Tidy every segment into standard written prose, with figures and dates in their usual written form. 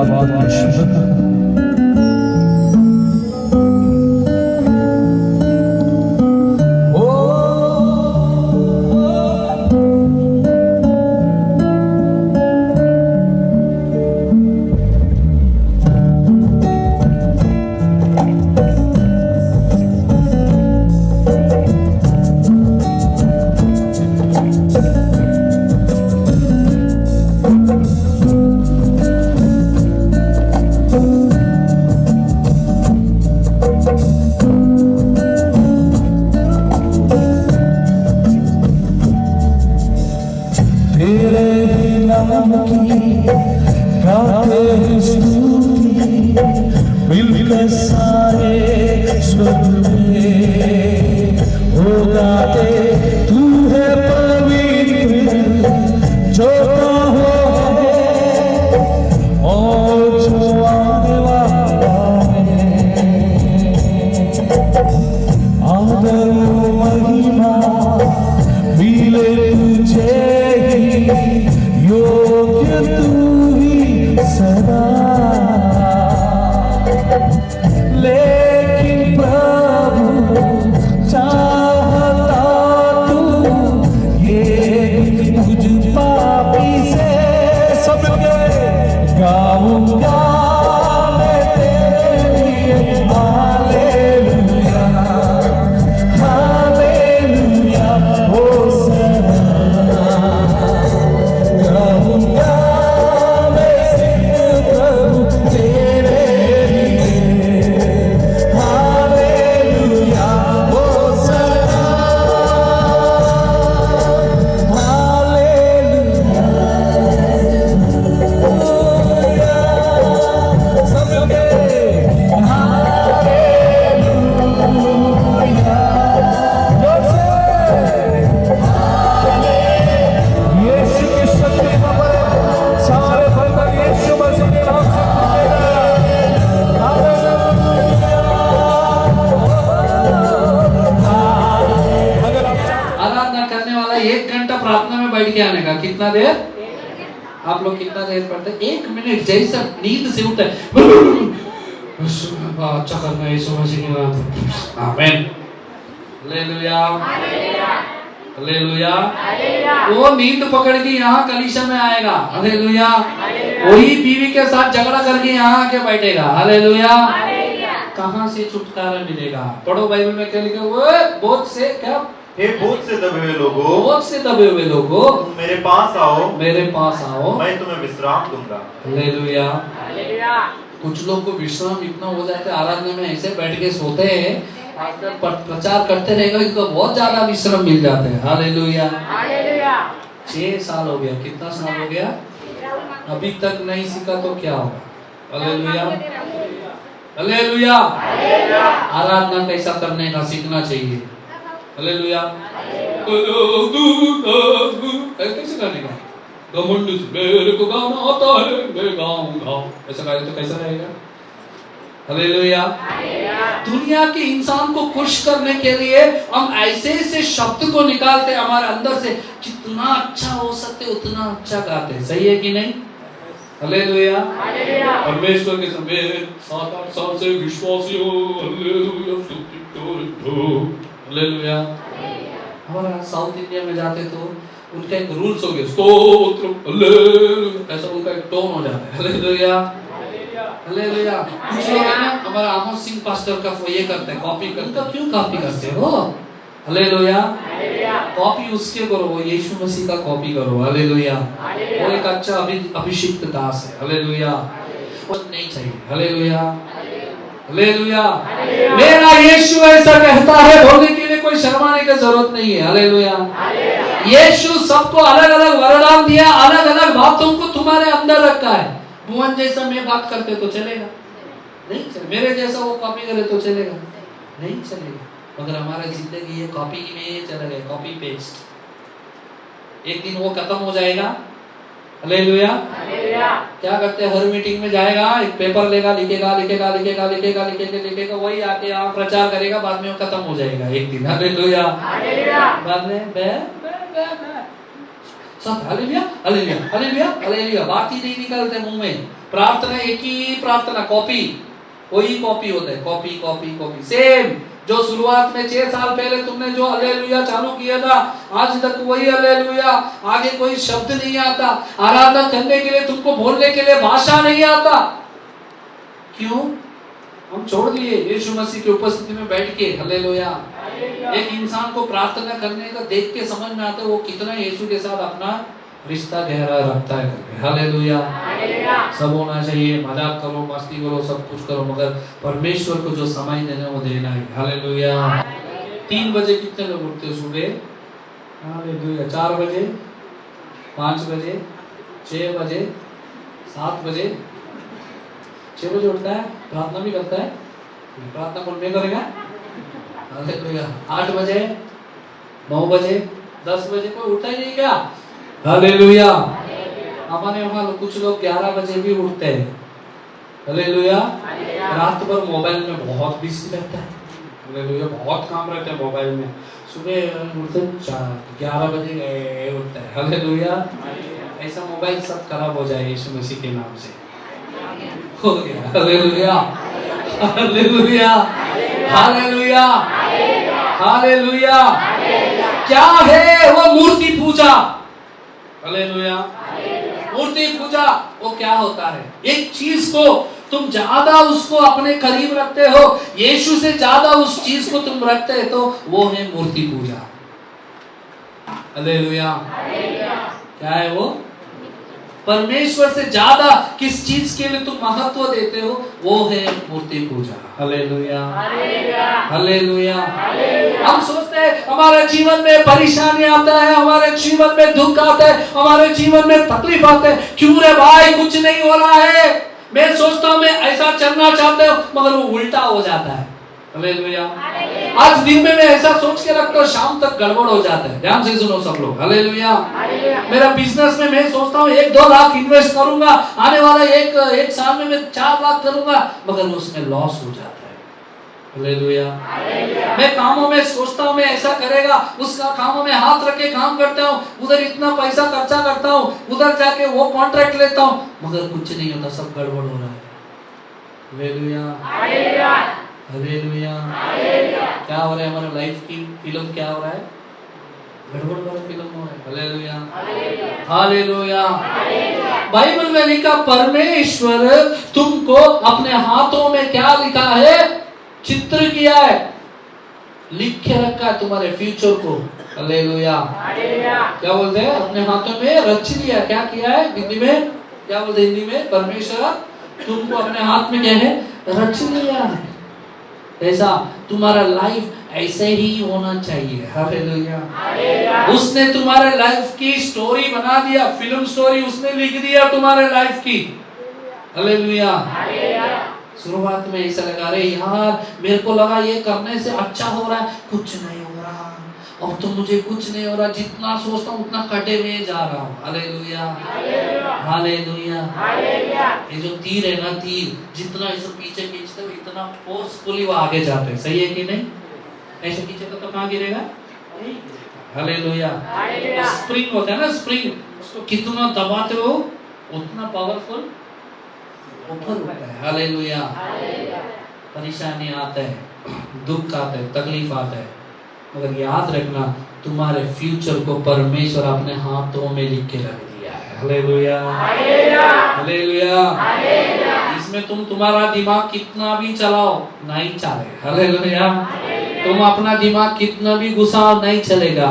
धन्यवाद यीशु। कितना देर आप लोग कितना देर पढ़ते? 1 मिनट जैसा नींद से उठे अच्छा करना है यीशु मसीह की बात। आमीन हालेलुया हालेलुया। वो नींद पकड़ के यहाँ कलीसिया में आएगा। हालेलुया। वही बीवी के साथ झगड़ा करके यहाँ आके बैठेगा। हालेलुया। कहाँ से छुटकारा मिलेगा? पढ़ो बाइबल में क्या लिखा हुआ है? बोझ से क्या? हे बोझ से दबे हुए लोगों, बोझ से दबे हुए लोगों, तुम मेरे पास आओ, मेरे पास आओ, मैं तुम्हें विश्राम दूंगा। Hallelujah hallelujah. कुछ लोग को विश्राम इतना हो जाता है, आराधना में ऐसे बैठ के सोते हैं, आजकल प्रचार करते रहेगा, इनको बहुत ज्यादा विश्राम मिल जाते हैं। Hallelujah hallelujah. 6 साल हो गया। कितना साल हो गया? अभी तक नहीं सीखा तो क्या होगा? Hallelujah hallelujah. आराधना कैसा करने का सीखना चाहिए। हालेलुया। कैसे गाने का? घमंड से मेरे को गाना आता है, मैं गाऊंगा, ऐसा गाए तो कैसा रहेगा? हालेलुया। दुनिया के इंसान को खुश करने के लिए हम ऐसे ऐसे शब्द को निकालते, हमारे अंदर से जितना अच्छा हो सकते उतना अच्छा गाते। सही है कि नहीं? हालेलुया। परमेश्वर के समेत 7-8 साल से विश्वासी हो। Hallelujah hallelujah. हमारा साउथ इंडिया में जाते तो उनका एक रूल्स हो गया, स्तोत्र हालेलुया, ऐसा उनका एक टोन हो जाता है। Hallelujah hallelujah. कुछ लोग है ना, हमारा आमोद सिंह पास्टर का ये करते हैं, कॉपी करते हैं। क्यों कॉपी करते हो? हालेलुया। कॉपी उसके करो, वो यीशु मसीह का कॉपी करो। हालेलुया। वो एक अच्छा अभिषिक्त दास है। हालेलुया। वो नहीं चाहिए। Hallelujah hallelujah. मेरा यीशु ऐसा कहता है, बोलने के लिए कोई शर्माने की जरूरत नहीं है। हालेलुया। यीशु सबको अलग अलग वरदान दिया, अलग अलग बातों को तुम्हारे अंदर रखा है। भुवन जैसा मैं बात करते तो चलेगा? नहीं चलेगा। मेरे जैसा वो कॉपी करे तो चलेगा? नहीं चलेगा। मगर हमारा जिंदगी ये कॉपी में चला गया, कॉपी पेस्ट। एक दिन वो खत्म हो जाएगा। Hallelujah hallelujah. क्या करते हैं? हर मीटिंग में जाएगा, एक पेपर लेगा, लिखेगा लिखेगा लिखेगा लिखेगा लिखेगा लिखेगा, वही आके यहाँ प्रचार करेगा, बाद में वो खत्म हो जाएगा एक दिन। Hallelujah hallelujah. बाद में सब हालेलुया हालेलुया हालेलुया हालेलुया, बात ही नहीं निकलते मुंह में। प्रार्थना एक ही प्रार्थना, कॉपी, वही कॉपी होता है, कॉपी कॉपी कॉपी, सेम जो शुरुआत में 6 साल पहले तुमने जो हालेलुया चालू किया था, आज तक वही हालेलुया। आगे कोई शब्द नहीं आता, आराधना करने के लिए तुमको बोलने के लिए भाषा नहीं आता। क्यों? हम छोड़ दिए यीशु मसीह की उपस्थिति में बैठ के। हालेलुया। एक इंसान को प्रार्थना करने का देख के समझ में आता है वो कितना यीशु के साथ अपना रिश्ता गहरा रखता है करके। हालेलुया। सब होना चाहिए, मजाक करो, मस्ती करो, सब कुछ करो, मगर परमेश्वर को जो समय देना वो देना है। हालेलुया। 3 बजे कितने लोग उठते हो सुबह? हालेलुया। 4 बजे, 5 बजे, 6 बजे, 7 बजे, 6 बजे उठता है, प्रार्थना भी करता है। प्रार्थना कौन में करेगा? हालेलुया। 8 बजे, 9 बजे, 10 बजे कोई उठता ही नहीं क्या? हालेलुया। हमारे वहाँ कुछ लोग 11 बजे भी उठते हैं। हालेलुया। रात भर मोबाइल में बहुत बिजी रहता है। हालेलुया। बहुत काम रहता है मोबाइल में। सुबह उठते 11 बजे उठता है। हालेलुया। ऐसा मोबाइल सब खराब हो जाए यीशु मसीह के नाम से। हो गया। Hallelujah hallelujah hallelujah hallelujah. क्या है वो? मूर्ति पूजा। हालेलुया। मूर्ति पूजा वो क्या होता है? एक चीज को तुम ज्यादा उसको अपने करीब रखते हो, यीशु से ज्यादा उस चीज को तुम रखते हो, तो वो है मूर्ति पूजा। हालेलुया। क्या है वो? परमेश्वर से ज्यादा किस चीज के लिए तुम महत्व देते हो, वो है मूर्ति पूजा। Hallelujah hallelujah. हम सोचते हैं हमारे जीवन में परेशानी आता है, हमारे जीवन में दुख आता है, हमारे जीवन में तकलीफ आता है, क्यों रे भाई कुछ नहीं हो रहा है। मैं सोचता हूँ मैं ऐसा चलना चाहता हूँ, मगर वो उल्टा हो जाता है। हालेलुया। आज दिन में मैं ऐसा सोच के रखता हूँ, शाम तक गड़बड़ हो जाता है। ध्यान से सुनो सब लोग। हालेलुया। मेरा बिजनेस में मैं सोचता हूँ 1-2 लाख इन्वेस्ट करूंगा, आने वाला एक साल में मैं 4 लाख करूंगा, मगर उसमें लॉस हो जाता है। हालेलुया। मैं कामों में सोचता हूँ मैं ऐसा करेगा, उसका कामों में हाथ रख के काम करता हूँ, उधर इतना पैसा खर्चा करता हूँ, उधर जाके वो कॉन्ट्रैक्ट लेता हूँ, मगर कुछ नहीं होता, सब गड़बड़ हो रहा है। Hallelujah hallelujah. क्या हो रहा है हमारे लाइफ की फिल्म? क्या हो रहा है? गड़बड़ वाला फिल्म हो रहा है। Hallelujah hallelujah. बाइबल में लिखा परमेश्वर तुमको अपने हाथों में क्या लिखा है? चित्र किया है, लिख के रखा है तुम्हारे फ्यूचर को। हालेलुया। क्या बोलते हैं? अपने हाथों में रच लिया। क्या किया है? हिंदी में क्या बोलते हैं? हिंदी में परमेश्वर तुमको अपने हाथ में क्या है? रच लिया है। ऐसा तुम्हारा लाइफ ऐसे ही होना चाहिए। हालेलुया। उसने तुम्हारे लाइफ की स्टोरी बना दिया, फिल्म स्टोरी उसने लिख दिया तुम्हारे लाइफ की। हालेलुया। शुरुआत में ऐसा लगा, अरे यार मेरे को लगा ये करने से अच्छा हो रहा है, कुछ नहीं हो रहा, अब तो मुझे कुछ नहीं हो रहा, जितना सोचता हूँ उतना कटे में जा रहा हूँ। Hallelujah hallelujah. ये जो तीर है ना, तीर जितना इसे पीछे खींचते हो इतना फोर्सफुली वो आगे जाते हैं। सही है कि नहीं? ऐसे खींचेगा तो कहाँ गिरेगा? हालेलुया। स्प्रिंग होता है ना, स्प्रिंग, उसको कितना दबाते हो उतना पावरफुल ऊपर उठता है। हालेलुया। परेशानी आता है, दुख आता है, तकलीफ आता है, मगर याद रखना तुम्हारे फ्यूचर को परमेश्वर अपने हाथों में लिख के रख दिया है। Hallelujah hallelujah. इसमें तुम्हारा दिमाग कितना भी चलाओ नहीं चले। हालेलुया। तुम अपना दिमाग कितना भी घुसाओ नहीं चलेगा।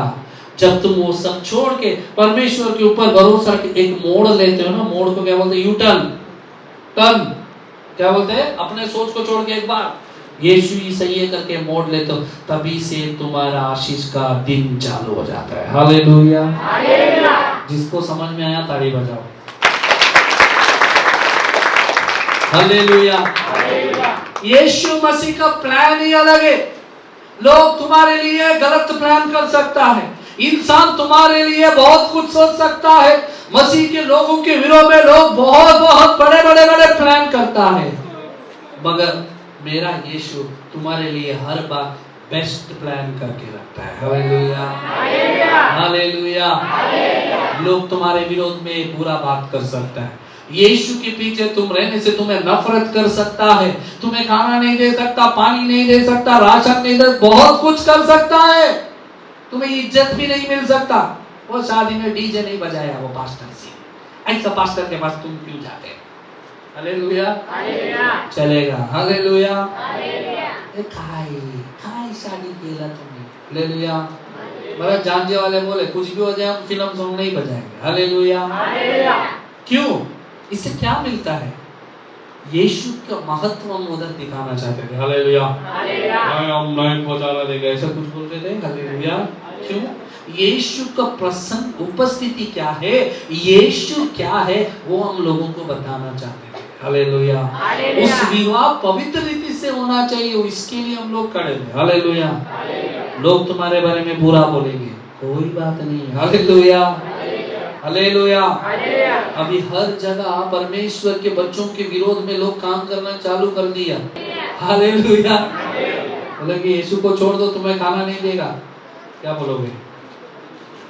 जब तुम वो सब छोड़ के परमेश्वर के ऊपर भरोसा रख एक मोड़ लेते हो ना, मोड़ को क्या बोलते हैं? U turn. टर्न क्या बोलते हैं? अपने सोच को छोड़ के एक बार यीशु ही सही है करके मोड़ लेते हो, तभी से तुम्हारा आशीष का दिन चालू हो जाता है। हालेलुया। जिसको समझ में आया ताली बजाओ। हालेलुया। यीशु मसीह का प्लान ही अलग है। लोग तुम्हारे लिए गलत प्लान कर सकता है, इंसान तुम्हारे लिए बहुत कुछ सोच सकता है, मसीह के लोगों के विरोध में लोग बहुत बड़े प्लान करता है, मगर मेरा यीशु तुम्हारे लिए हर बात बेस्ट प्लान करके रखता है। Hallelujah, hallelujah. लोग तुम्हारे विरोध में बुरा बात कर सकता है, यीशु के पीछे तुम रहने से तुम्हें नफरत कर सकता है, तुम्हें खाना नहीं दे सकता, पानी नहीं दे सकता, राशन नहीं दे, बहुत कुछ कर सकता है, तुम्हें इज्जत भी नहीं मिल सकता। वो शादी में डीजे नहीं बजाएगा वो पास्टर से, ऐसा पास्टर के पास तुम क्यों जाते? हालेलुया, चलेगा। हालेलुया, खाई शादी केला तुमने। हालेलुया। मेरा जानने वाले बोले कुछ भी हो जाए हम फिल्म सॉन्ग नहीं बजाएंगे। हालेलुया। क्यों? इससे क्या मिलता है? यीशु का महत्व हम उधर दिखाना चाहते थे। हालेलुया, हम नहीं पहुंचाना देंगे ऐसा कुछ बोलते थे। हालेलुया। क्यों? यीशु का प्रसन्न उपस्थिति क्या है, यीशु क्या है, वो हम लोगों को बताना चाहते थे। हालेलुया। उस विवाह पवित्र रीति से होना चाहिए, इसके लिए हम लोग खड़े थे। हालेलुया। लोग तुम्हारे बारे में बुरा बोलेंगे, कोई बात नहीं। Hallelujah, hallelujah. अभी हर जगह परमेश्वर के बच्चों के विरोध में लोग काम करना चालू कर दिया। हालेलुया। बोलेंगे यीशु को छोड़ दो, तुम्हें खाना नहीं देगा। क्या बोलोगे?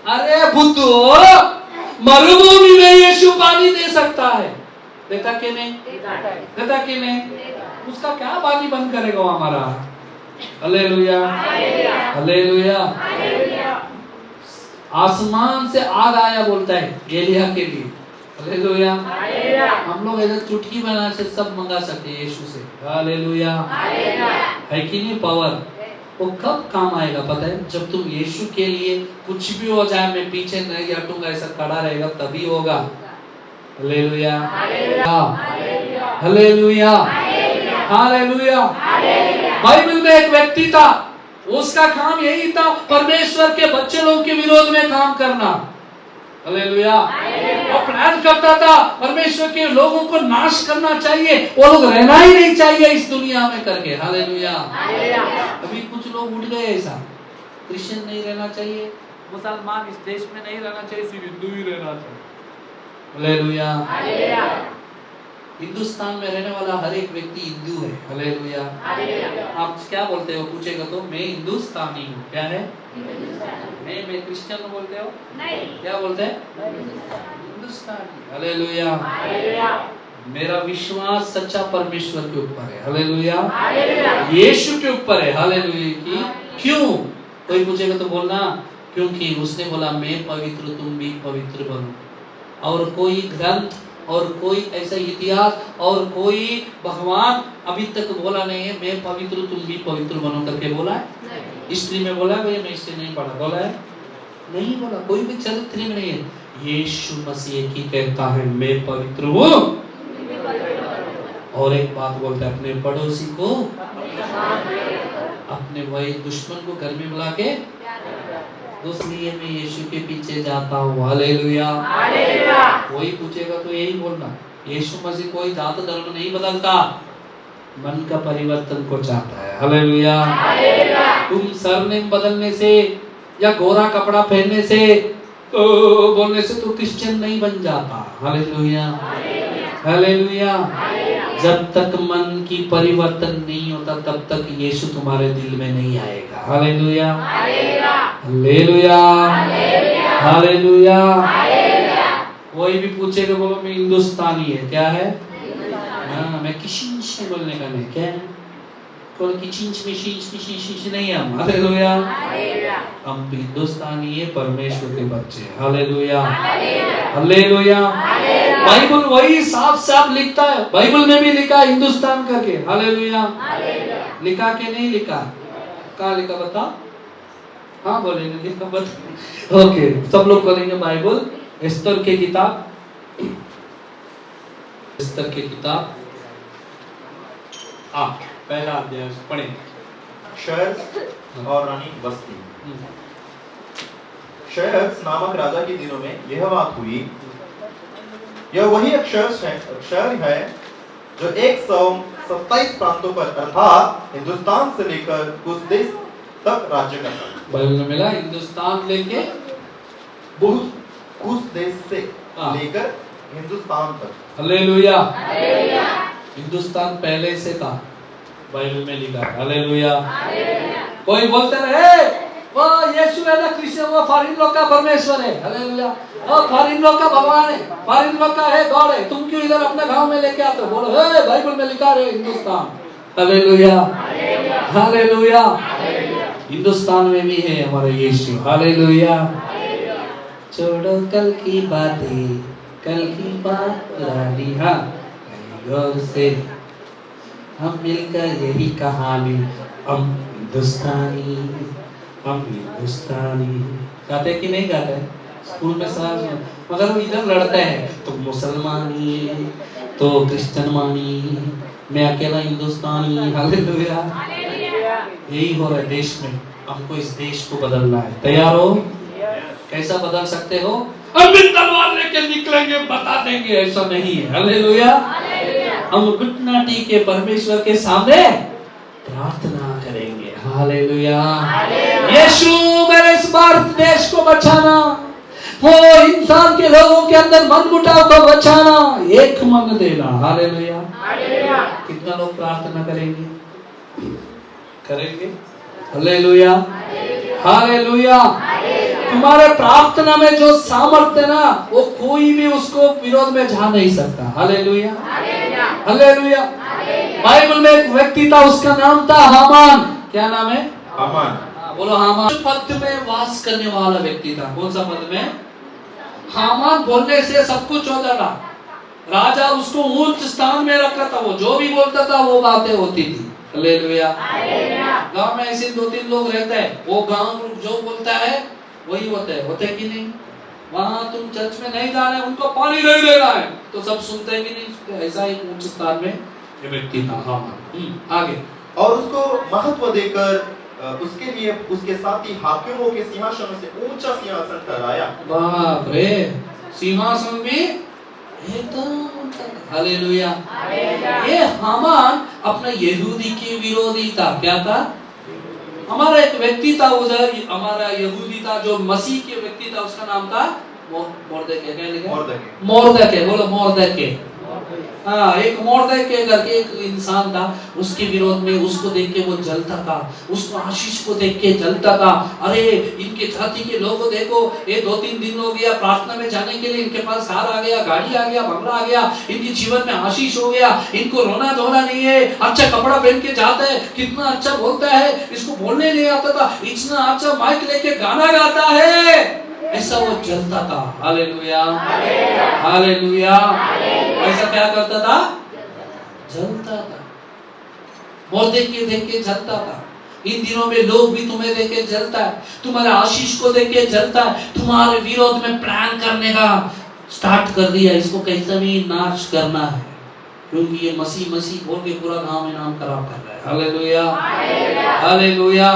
अरे बुद्धू, मरुभूमि में यीशु पानी दे सकता है, देता कि नहीं? देता कि नहीं? उसका क्या पानी बंद करेगा वो हमारा? Hallelujah, hallelujah. आसमान से आग आया बोलता है एलिया के लिए। हालेलुया। हम लोग ऐसा चुटकी बना से सब मंगा सकते हैं यीशु से। हालेलुया, है कि नहीं? पावर वो कब काम आएगा पता है? जब तुम यीशु के लिए कुछ भी हो जाए मैं पीछे नहीं हटूंगा ऐसा खड़ा रहेगा, तभी होगा। Hallelujah, hallelujah, hallelujah. बाइबल में एक व्यक्ति था, उसका काम यही था परमेश्वर के बच्चे लोगों के विरोध में काम करना। हालेलुया। वो प्लान करता था परमेश्वर के लोगों को नाश करना चाहिए, वो लोग रहना ही नहीं चाहिए इस दुनिया में करके। हालेलुया। अभी कुछ लोग उठ गए ऐसा, क्रिश्चियन नहीं रहना चाहिए, मुसलमान इस देश में नहीं रहना चाहिए, सिर्फ हिंदू ही रहना चाहिए। हालेलुया। हिंदुस्तान में रहने वाला हर एक व्यक्ति हिंदू है। हालेलुया। आप क्या बोलते हो पूछेगा तो मैं हिंदुस्तानी हूँ। क्या है? मैं क्रिश्चियन बोलते हो? नहीं। क्या बोलते हैं? हिंदुस्तानी। हालेलुया। मेरा विश्वास सच्चा परमेश्वर के ऊपर है। हालेलुया। यीशु के ऊपर है। हालेलुया। क्यों? कोई पूछेगा तो बोलना क्योंकि उसने बोला मैं पवित्र तुम भी पवित्र बनो। और कोई ग्रंथ और कोई ऐसा इतिहास और कोई भगवान अभी तक बोला नहीं है मैं पवित्र तुम भी पवित्र बनो करके बोला है? हिस्ट्री में बोला है? भैया मैं हिस्ट्री नहीं पढ़ा, बोला है? नहीं बोला, कोई भी चरित्र में नहीं है। यीशु मसीह की कहता है मैं पवित्र हूँ, और एक बात बोलता है अपने पड़ोसी को, अपने भाई दुश्मन को घर में बुला के इसलिए मैं यीशु के पीछे जाता हूँ। हालेलुया। कोई पूछेगा तो यही बोलना, यीशु मसीह कोई जात धर्म नहीं बदलता, मन का परिवर्तन को चाहता है। हालेलुया। तुम सरनेम बदलने से या गोरा कपड़ा पहनने से तो बोलने से तो क्रिश्चियन नहीं बन जाता। Hallelujah, hallelujah. जब तक मन की परिवर्तन नहीं होता तब तक यीशु तुम्हारे दिल में नहीं आएगा। Hallelujah, hallelujah, hallelujah. कोई भी पूछेगा बोलो मैं हिंदुस्तानी है, क्या है? हाँ, मैं किशिंच बोलने का नहीं, क्या है? कोई किशिंच में शीश नहीं है हम। हालेलुया। हम हिंदुस्तानी है, परमेश्वर के बच्चे। Hallelujah, hallelujah. बाइबल वही साफ साफ लिखता है, बाइबल में भी लिखा हिंदुस्तान करके। हालेलुया। लिखा के नहीं लिखा? कहाँ लिखा बता? हाँ बोलेंगे लिखा बता। ओके, सब लोग बोलेंगे बाइबल। एस्तर की किताब, एस्तर की किताब पहला अध्याय पढ़े। शहर और रानी बस्ती। शहर नामक राजा के दिनों में यह बात हुई, यह वही शहर है जो 127 प्रांतों पर अर्थात हिंदुस्तान से लेकर कुछ देश तक राज्य करता है। बाइबल में मिला हिंदुस्तान लेके कुछ देश से लेकर हिंदुस्तान तक। हालेलुया। हिंदुस्तान पहले से था, बाइबल में लिखा। हालेलुया। कोई बोलते रहे वो यीशु है ना क्रिश्चियन, वो फॉरेन लोग का परमेश्वर है, हालेलुया, वो फॉरेन लोग का भगवान है, फॉरेन लोग का है गॉड है, तुम क्यों इधर अपने गांव में लेके आते हो? बोलो हे बाइबल में लिखा है हिंदुस्तान, हालेलुया, हालेलुया, हिंदुस्तान में भी है हमारा यीशु, हालेलुया। छोड़ो कल की बातें, कल की बात पुरानी, हाँ गौर से हम मिलकर यही कहानी, हम हिंदुस्तानी, हम हिंदुस्तानी। गाते कि नहीं गाते? स्कूल में साथ में, मगर वो इधर लड़ते हैं, तुम मुसलमानी, तो क्रिश्चियन मानी, मैं अकेला हिंदुस्तानी, हालेलुया। यही हो रहा है देश में, हमको इस देश को बदलना है। तैयार हो? कैसा बदल सकते हो? हम भी तलवार लेके निकलेंगे, बता देंगे, ऐसा नहीं है, हालेलुया। हम घुटना टेके परमेश्वर के सामने प्रार्थना करेंगे, हालेलुया। यीशु मेरे इस भारत देश को बचाना, वो इंसान के लोगों के अंदर मनमुटाव को बचाना, एक मन देना, हालेलुया। कितना लोग प्रार्थना करेंगे? करेंगे, हालेलुया, हालेलुया। तुम्हारे प्रार्थना में जो सामर्थ्य ना, वो कोई भी उसको विरोध में जा नहीं सकता, हालेलुया, हालेलुया। बाइबल में एक व्यक्ति था, उसका नाम था हामान। क्या नाम है? हामान। बोलो हामान। पद में वास करने वाला व्यक्ति था। कौन सा पद में? हामान बोलने से सब कुछ होता था, राजा उसको उच्च स्थान में रखा था, वो जो भी बोलता था वो बातें होती थी, हालेलुया। गांव में ऐसे 2-3 लोग रहते हैं, वो गांव जो बोलता है वही होते हैं, होते कि नहीं? वहां तुम चर्च में नहीं जा रहे, उनको पानी नहीं देना है तो सब सुनते हैं कि नहीं? ऐसा ही उच्च स्थान में ये व्यक्ति था हामान। आगे, और उसको महत्व देकर उसके लिए उसके साथी हाकिमों के सिंहासन से ऊंचा सिंहासन ठहराया। बाप रे, सिंहासन भी एकदम ऊंचा, हालेलुया। ये हामान अपना यहूदी के विरोधी था। क्या था? हमारा एक व्यक्ति था उधर, हमारा यहूदी था जो मसीह के व्यक्ति था, उसका नाम था मोर्देके। क्या लिखा? मोर्देके। बोलो मोर्देके। हाँ, एक मोर्देके करके एक इंसान था, उसके विरोध में, उसको देख के वो जलता था, उसको आशीष को देख के जलता था। अरे इनके जाति के लोगों देखो, ये 2-3 दिन हो गया प्रार्थना में जाने के लिए, इनके पास कार आ गया, गाड़ी आ गया, बंगला आ गया, इनके जीवन में आशीष हो गया, इनको रोना धोना नहीं है, अच्छा कपड़ा पहन के जाता है, कितना अच्छा बोलता है, इसको बोलने नहीं आता था, इतना अच्छा माइक लेके गाना गाता है, ऐसा वो जलता था, हालेलुया, हालेलुया। ऐसा क्या करता था? जलता था, वो देख के जलता था। इन दिनों में लोग भी तुम्हें देख के जलता है, तुम्हारे आशीष को देख के जलता है, तुम्हारे विरोध में प्लान करने का स्टार्ट कर दिया, इसको कैसे भी नाश करना है, क्योंकि ये मसीह मसीह बोल के पूरा गांव में नाम खराब कर रहा है, हालेलुया, हालेलुया।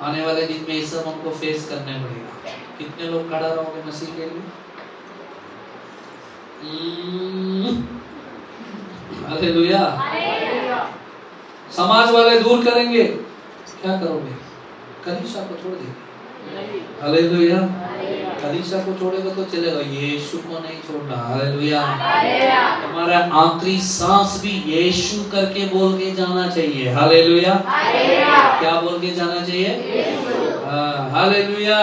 आने वाले दिन में ये सब हमको फेस करने पड़ेगा। कितने लोग खड़ा रहोगे मसीह के लिए? हालेलुया। समाज वाले दूर करेंगे, क्या करोगे? कलीसिया को छोड़ देंगे, हालेलुया। कलीसिया को छोड़ेगा तो चलेगा, यीशु को नहीं छोड़ना, हालेलुया। हमारा आखिरी सांस भी यीशु करके बोल के जाना चाहिए, हालेलुया। क्या बोल के जाना चाहिए? Hallelujah,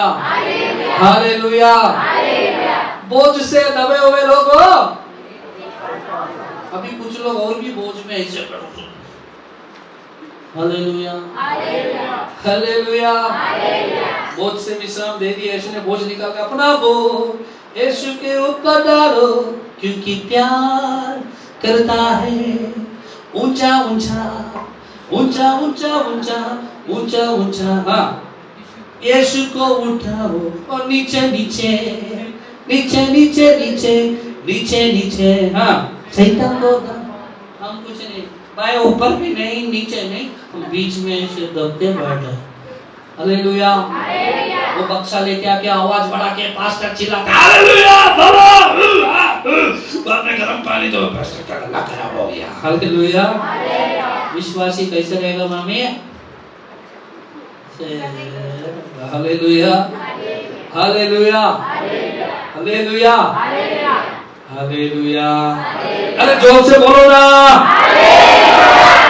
hallelujah. बोझ से दबे हुए लोग, अभी कुछ लोग और भी बोझ में ऐसे, हालेलुया, हालेलुया। बोझ से विश्राम दे दिया यीशु ने, बोझ निकाल के अपना बोझ यीशु के ऊपर डालो, क्योंकि प्यार करता है। ऊंचा ऊंचा ऊंचा ऊंचा ऊंचा ऊंचा ऊंचा, हाँ, यीशु को उठाओ, और नीचे नीचे नीचे नीचे नीचे नीचे नीचे, हाँ, शैतान को हम कुछ नहीं, बाएं ऊपर भी नहीं, नीचे नहीं, हम बीच में ऐसे दबके बैठे, हालेलुया। वो बक्सा लेके आके आवाज बढ़ा के पास्टर चिल्लाता, हालेलुया, बाद में गर्म पानी दो, पास्टर का गला खराब हो गया, हालेलुया। विश्वासी कैसे रहेगा मामी? Hallelujah, hallelujah, hallelujah, hallelujah. अरे जोर से बोलो ना,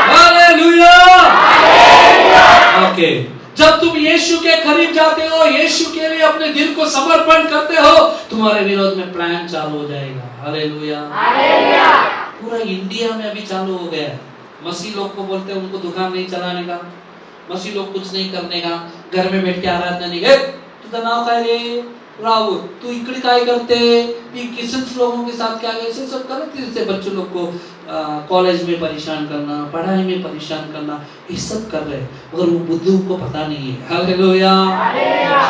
हालेलुया। ओके, जब तुम यीशु के करीब जाते हो, यीशु के लिए अपने दिल को समर्पण करते हो, तुम्हारे विरोध में प्लान चालू हो जाएगा। हालेलुया। पूरा इंडिया में अभी चालू हो गया है। मसीह लोग को बोलते हैं उनको दुकान नहीं चलाने का, मसीह लोग कुछ नहीं करने का, घर में बैठ के आराधना नहीं। तुझं नाव काय रे राहुल, तू इकडे काय करते, क्रिश्चियंस लोगों के साथ क्या ऐसे सब करते, इससे बच्चों लोग को कॉलेज में परेशान करना, पढ़ाई में परेशान करना, ये सब कर रहे हैं, मगर वो बुद्धू को पता नहीं है। हालेलुया।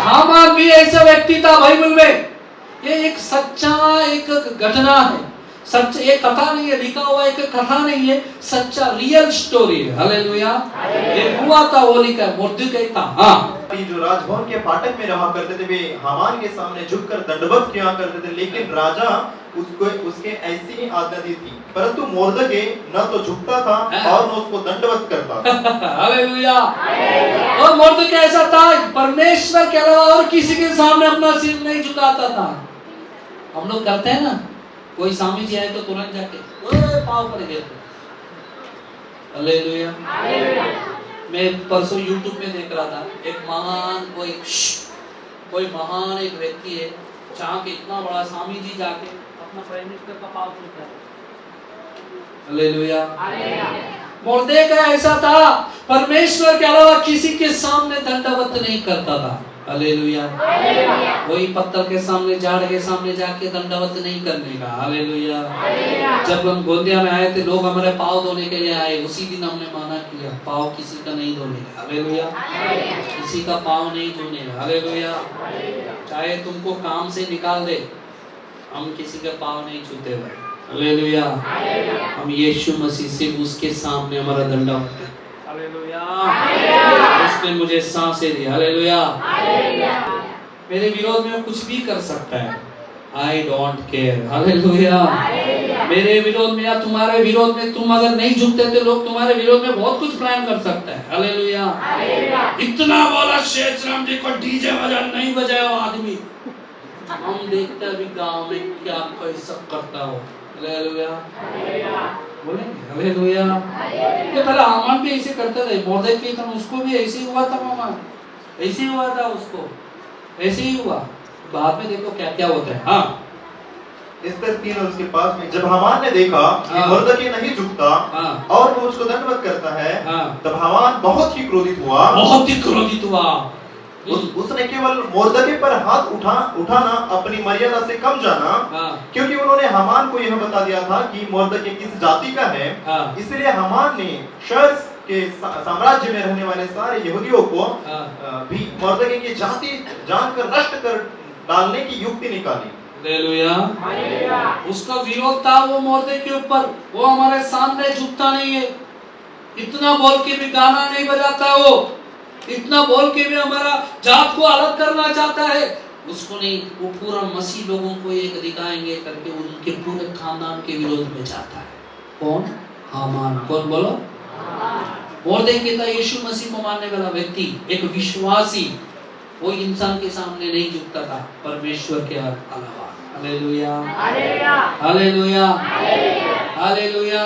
हामान भी ऐसा व्यक्ति था बाइबल में। ये एक सच्चा एक घटना है, सच एक कथा नहीं है, लिखा हुआ एक कथा नहीं है, सच्चा रियल स्टोरी है। हालेलुया। ये हुआ था, वो लिखा है, मोर्देकै था। हाँ, जो राजभवन के फाटक में रहा करते थे, वे हामान के सामने झुककर दंडवत किया करते थे, लेकिन राजा उसको उसके ऐसी ही आज्ञा दी थी, परंतु मोर्देकै न तो झुकता था और न उसको दंडवत करता था। हालेलुया। और मोर्देकै ऐसा था, परमेश्वर के अलावा और किसी के सामने अपना सिर नहीं झुकाता था। हम लोग करते हैं ना, कोई स्वामी जी आए तो तुरंत जाके पाँव पर गिरते। हालेलुया। मैं परसों YouTube में देख रहा था, एक महान कोई महान एक व्यक्ति है, जहाँ के इतना बड़ा स्वामी जी जाके अपना प्राइम मिनिस्टर का पाँव छूता है। हालेलुया। मोर्देकै ऐसा था, परमेश्वर के अलावा किसी के सामने दंडवत नहीं करता था। हालेलुया। कोई पत्थर के सामने, झाड़ के सामने जाके दंडवत नहीं करने का। हालेलुया। जब हम गोंदिया में आए थे, लोग हमारे पाँव धोने के लिए आए, उसी दिन हमने माना किया पाँव किसी का नहीं धोने का। हालेलुया। किसी का पाँव नहीं धोने का। हालेलुया। चाहे तुमको काम से निकाल दे, हम किसी का पाँव नहीं छूते हुए। हालेलुया। हम यीशु मसीह से उसके सामने हमारा दंडवत है। हालेलुया। उसने मुझे सांसें दी। हालेलुया। मेरे विरोध में वो कुछ भी कर सकता है, आई डोंट केयर। हालेलुया। मेरे विरोध में या तुम्हारे विरोध में तुम अगर नहीं झुकते तो लोग तुम्हारे विरोध में बहुत कुछ प्लान कर सकता है। हालेलुया। इतना बोला शेषराम जी को डीजे बजा, नहीं बजाया वो आदमी। हम देखते अभी गांव में क्या कैसा करता हो। हालेलुया। बोलेंगे हालेलुया। ये पहले हामान भी ऐसे करता था, मोर्देकै था, उसको भी ऐसे ही हुआ था। मामा ऐसे ही हुआ था, उसको ऐसे ही हुआ। बाद में देखो क्या क्या होता है। हाँ, इस्तर 3 और उसके पास में जब हामान ने देखा कि मोर्देकै नहीं झुकता और वो उसको दंडवत करता है, तब हामान बहुत ही क्रोधित हुआ। उसने केवल मोर्देकै पर हाथ उठाना अपनी मर्यादा से कम जाना, क्योंकि उन्होंने हामान को यह बता दिया था कि मोर्देकै किस जाति का है। इसलिए हामान ने शर्स के साम्राज्य में रहने वाले सारे यहूदियों को भी मोर्देकै की जाति जानकर नष्ट कर डालने की युक्ति निकाली। हालेलुया। उसका विरोध था वो मोर्देकै के ऊपर, वो हमारे सामने झुकता नहीं है। इतना बोल के भी गाना नहीं बजाता, वो इतना बोल के भी हमारा जात को अलग करना चाहता है, उसको नहीं। वो पूरा मसीह लोगों को एक दिखाएंगे करके उनके पूरे खानदान के विरोध में जाता है। कौन? हामान। कौन बोलो? मोर्देकै था यीशु मसीह को मानने वाला व्यक्ति, एक विश्वासी। वो इंसान के सामने नहीं झुकता था, परमेश्वर के अलावा। हालेलुया। हालेलुया। हालेलुया।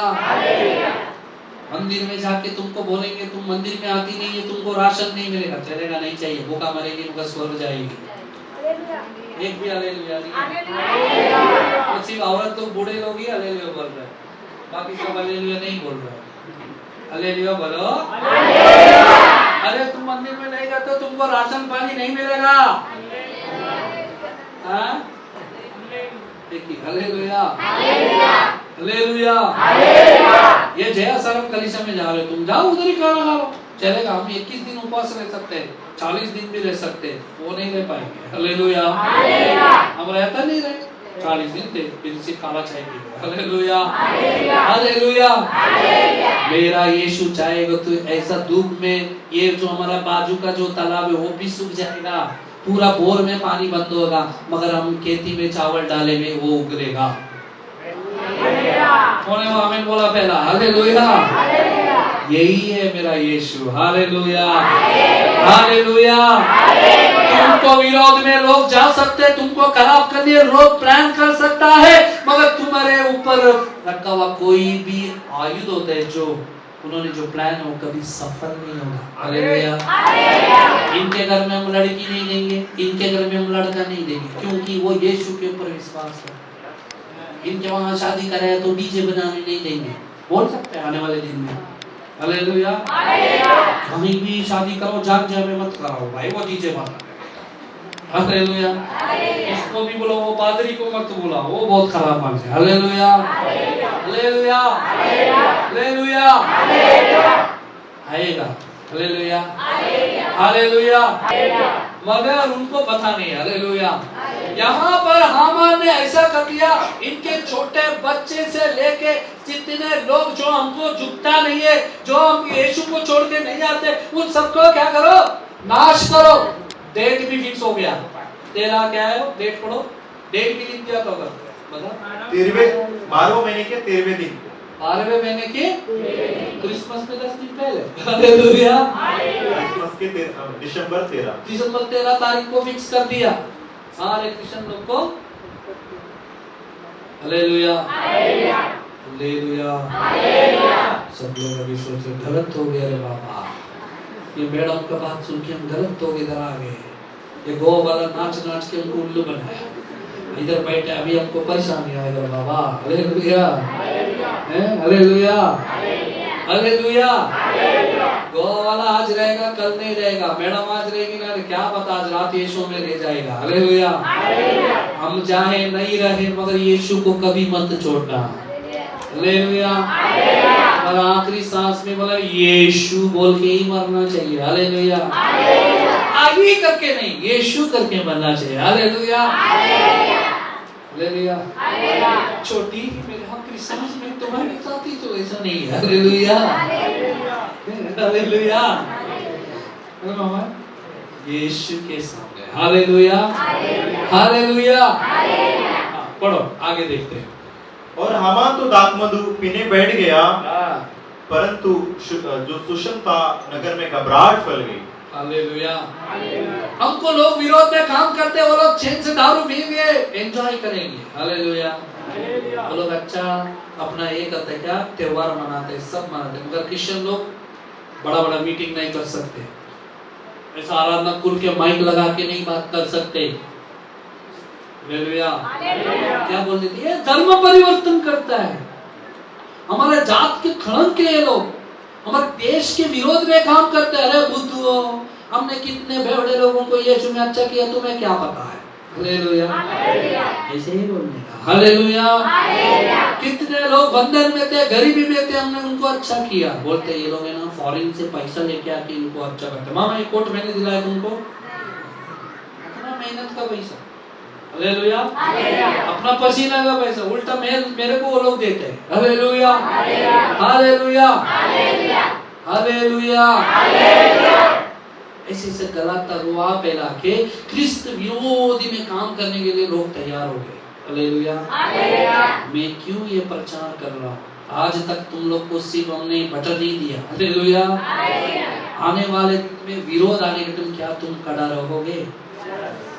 मंदिर में जाके तुमको बोलेंगे तुम मंदिर में आती नहीं है, तुमको राशन नहीं मिलेगा, चलेगा नहीं, चाहिए, भूखा मरेगी, भूखा स्वर्ग जाएगी। एक भी हालेलुया नहीं। सिर्फ औरत लोग, बूढ़े लोग ही हालेलुया बोल रहे हैं, बाकी सब हालेलुया नहीं बोल रहे। हालेलुया बोलो। अरे तुम मंदिर में नहीं जाते, तुमको राशन पानी नहीं मिलेगा। हालेलुया। हालेलुया। ये जया सरम कलीसिया में जा रहे हो, तुम जाओ उधर ही खाना खाओ, चलेगा। हम 21 दिन उपवास रह सकते हैं, 40 दिन भी रह सकते हैं, वो नहीं रह पाएंगे। हालेलुया। हम रहता नहीं रहे, 40 दिन थे, फिर से काला चाय पी। हालेलुया। हालेलुया। मेरा यीशु चाहेगा तो ऐसा धूप में ये जो हमारा बाजू का जो तालाब है वो भी सूख जाएगा, पूरा बोर में पानी बंद होगा, मगर हम खेती में चावल डालेंगे वो उगरेगा। कौन है वो आमीन बोला पहला? हालेलुया। यही है मेरा यीशु। हालेलुया। हालेलुया। तुमको विरोध में लोग जा सकते हैं, तुमको खराब करने लोग प्लान कर सकता है, मगर तुम्हारे ऊपर रखा हुआ कोई भी आयुध होता है जो उन्होंने जो प्लान है वो कभी सफल नहीं होगा। हालेलुया। इनके घर में हम लड़की नहीं देंगे, इनके घर में हम लड़का नहीं देंगे, क्योंकि वो यीशु के ऊपर विश्वास है। इनके वहां शादी कराया तो डीजे बजाने नहीं देंगे, बोल सकते हैं आने वाले दिन में। हालेलुया। कहीं भी शादी करो जाग में मत कराओ भाई, वो डीजे बजा। हालेलुया। इसको भी बोलो, वो पादरी को मत बुला, वो बहुत खराब बात है। हालेलुया। हालेलुया। हालेलुया। आएगा। हालेलुया। हालेलुया। मगर उनको पता नहीं। हालेलुया। यहाँ पर हामान ने ऐसा कर दिया, इनके छोटे बच्चे से लेके जितने लोग जो हमको झुकता नहीं है, जो हम यीशु को छोड़ के नहीं आते, उन सबको क्या करो, नाश करो। डेट भी फिक्स हो गया। तेरा क्या है, डेट पढ़ो, डेट भी लिख दिया तो बता 12वें महीने के 13वें दिन, 12वें महीने के क्रिसमस में 10 दिन पहले। हालेलुया। क्रिसमस के दिसंबर 13 तारीख को फिक्स कर दिया सारे क्रिश्चियन लोग को। हालेलुया। हालेलुया। सब लोग अभी सोचे गलत हो गया रे बाबा, ये मैडम का बात सुन के हम गलत हो गए, इधर आ गए, ये गो वाला नाच नाच के उनको उल्लू बनाया, इधर बैठे अभी हमको परेशानी आएगा बाबा। हालेलुया। हालेलुया। हालेलुया। गो वाला आज रहेगा कल नहीं रहेगा, मैडम आज रहेगी ना, क्या पता आज रात यीशु में रह जाएगा। हालेलुया। हम चाहे नहीं रहे मगर यीशु को कभी मत छोड़ना। हालेलुया। और आखिरी सांस में बोला यीशु बोल के ही मरना चाहिए। हालेलुया। आगे करके नहीं, यीशु करके मरना चाहिए। हालेलुया। हालेलुया। छोटी मेरे आखिरी सांस में तुम्हारे साथ ही तो ऐसा नहीं है। हालेलुया। हालेलुया। यीशु के सामने। हालेलुया। हालेलुया। पढ़ो आगे देखते हैं। और हामान तो दाखमधु पीने बैठ गया, परंतु जो सुषम था नगर में घबराहट फैल गई। हालेलुया। हमको लोग विरोध में काम करते, वो लोग चैन से दारू पिएंगे, एंजॉय करेंगे। हालेलुया। वो लोग अच्छा अपना ये करते, क्या त्योहार मनाते, सब मनाते, मगर क्रिश्चियन लोग बड़ा बड़ा मीटिंग नहीं कर सकते, ऐसा आराधना कुल के माइक लगा के नहीं बात कर सकते। हालेलुया। क्या बोल देती है, धर्म परिवर्तन करता है, हमारे जात के खड़ंग के लोग हमारे देश के विरोध में काम करते हैं। अरे बुद्धू, हमने कितने बेवड़े लोगों को यीशु में अच्छा किया, तुम्हें क्या पता है। हालेलुया। ऐसे ही बोलने का। हालेलुया। कितने लोग बंधन में थे, गरीबी में थे, हमने उनको अच्छा किया। बोलते ये लोग है ना फॉरेन से पैसा लेके आके इनको अच्छा करते। मामा ये कोट मैंने दिलाया तुमको, अपना मेहनत का पैसा। हालेलुया। अपना पसीना का पैसा उल्टा मेरे को वो लोग देते हैं। हालेलुया। हालेलुया। हालेलुया। ऐसे से गलत अगुआ फैला के क्रिस्त विरोधी में काम करने के लिए लोग तैयार हो गए। हालेलुया। मैं क्यों ये प्रचार कर रहा हूँ, आज तक तुम लोग को सिर्फ हमने बटर नहीं दिया। हालेलुया। आने वाले में विरोध आने के तुम क्या तुम खड़ा रहोगे।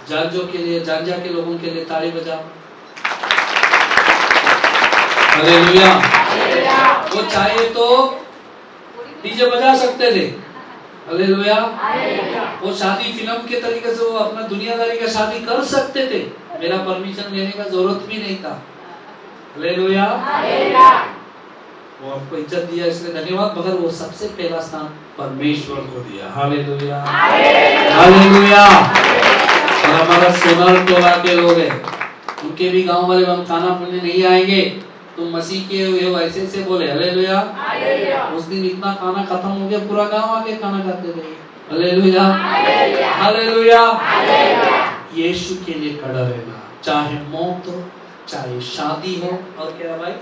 जांजों के लिए, जांजा के लोगों के लिए ताली बजाओ। हालेलुया। वो चाहे तो डीजे बजा सकते थे। हालेलुया। वो शादी फिल्म के तरीके से वो अपना दुनियादारी का शादी कर सकते थे, मेरा परमिशन लेने का जरूरत भी नहीं था। हालेलुया। वो आपको इज्जत दिया इसलिए धन्यवाद, मगर वो सबसे पहला स्थान परमेश्वर को दिया। हालेलुया। हालेलुया। और हमारा सोनार टोला के लोग हैं, उनके भी गांव वाले हम खाना पीने नहीं आएंगे, तुम मसीह के हुए वैसे से बोले। हालेलुया। उस दिन इतना खाना खत्म हो गया, पूरा गांव आके खाना खाते रहे। हालेलुया। हालेलुया। यीशु के लिए खड़ा रहना, चाहे मौत हो, चाहे शादी हो, और क्या भाई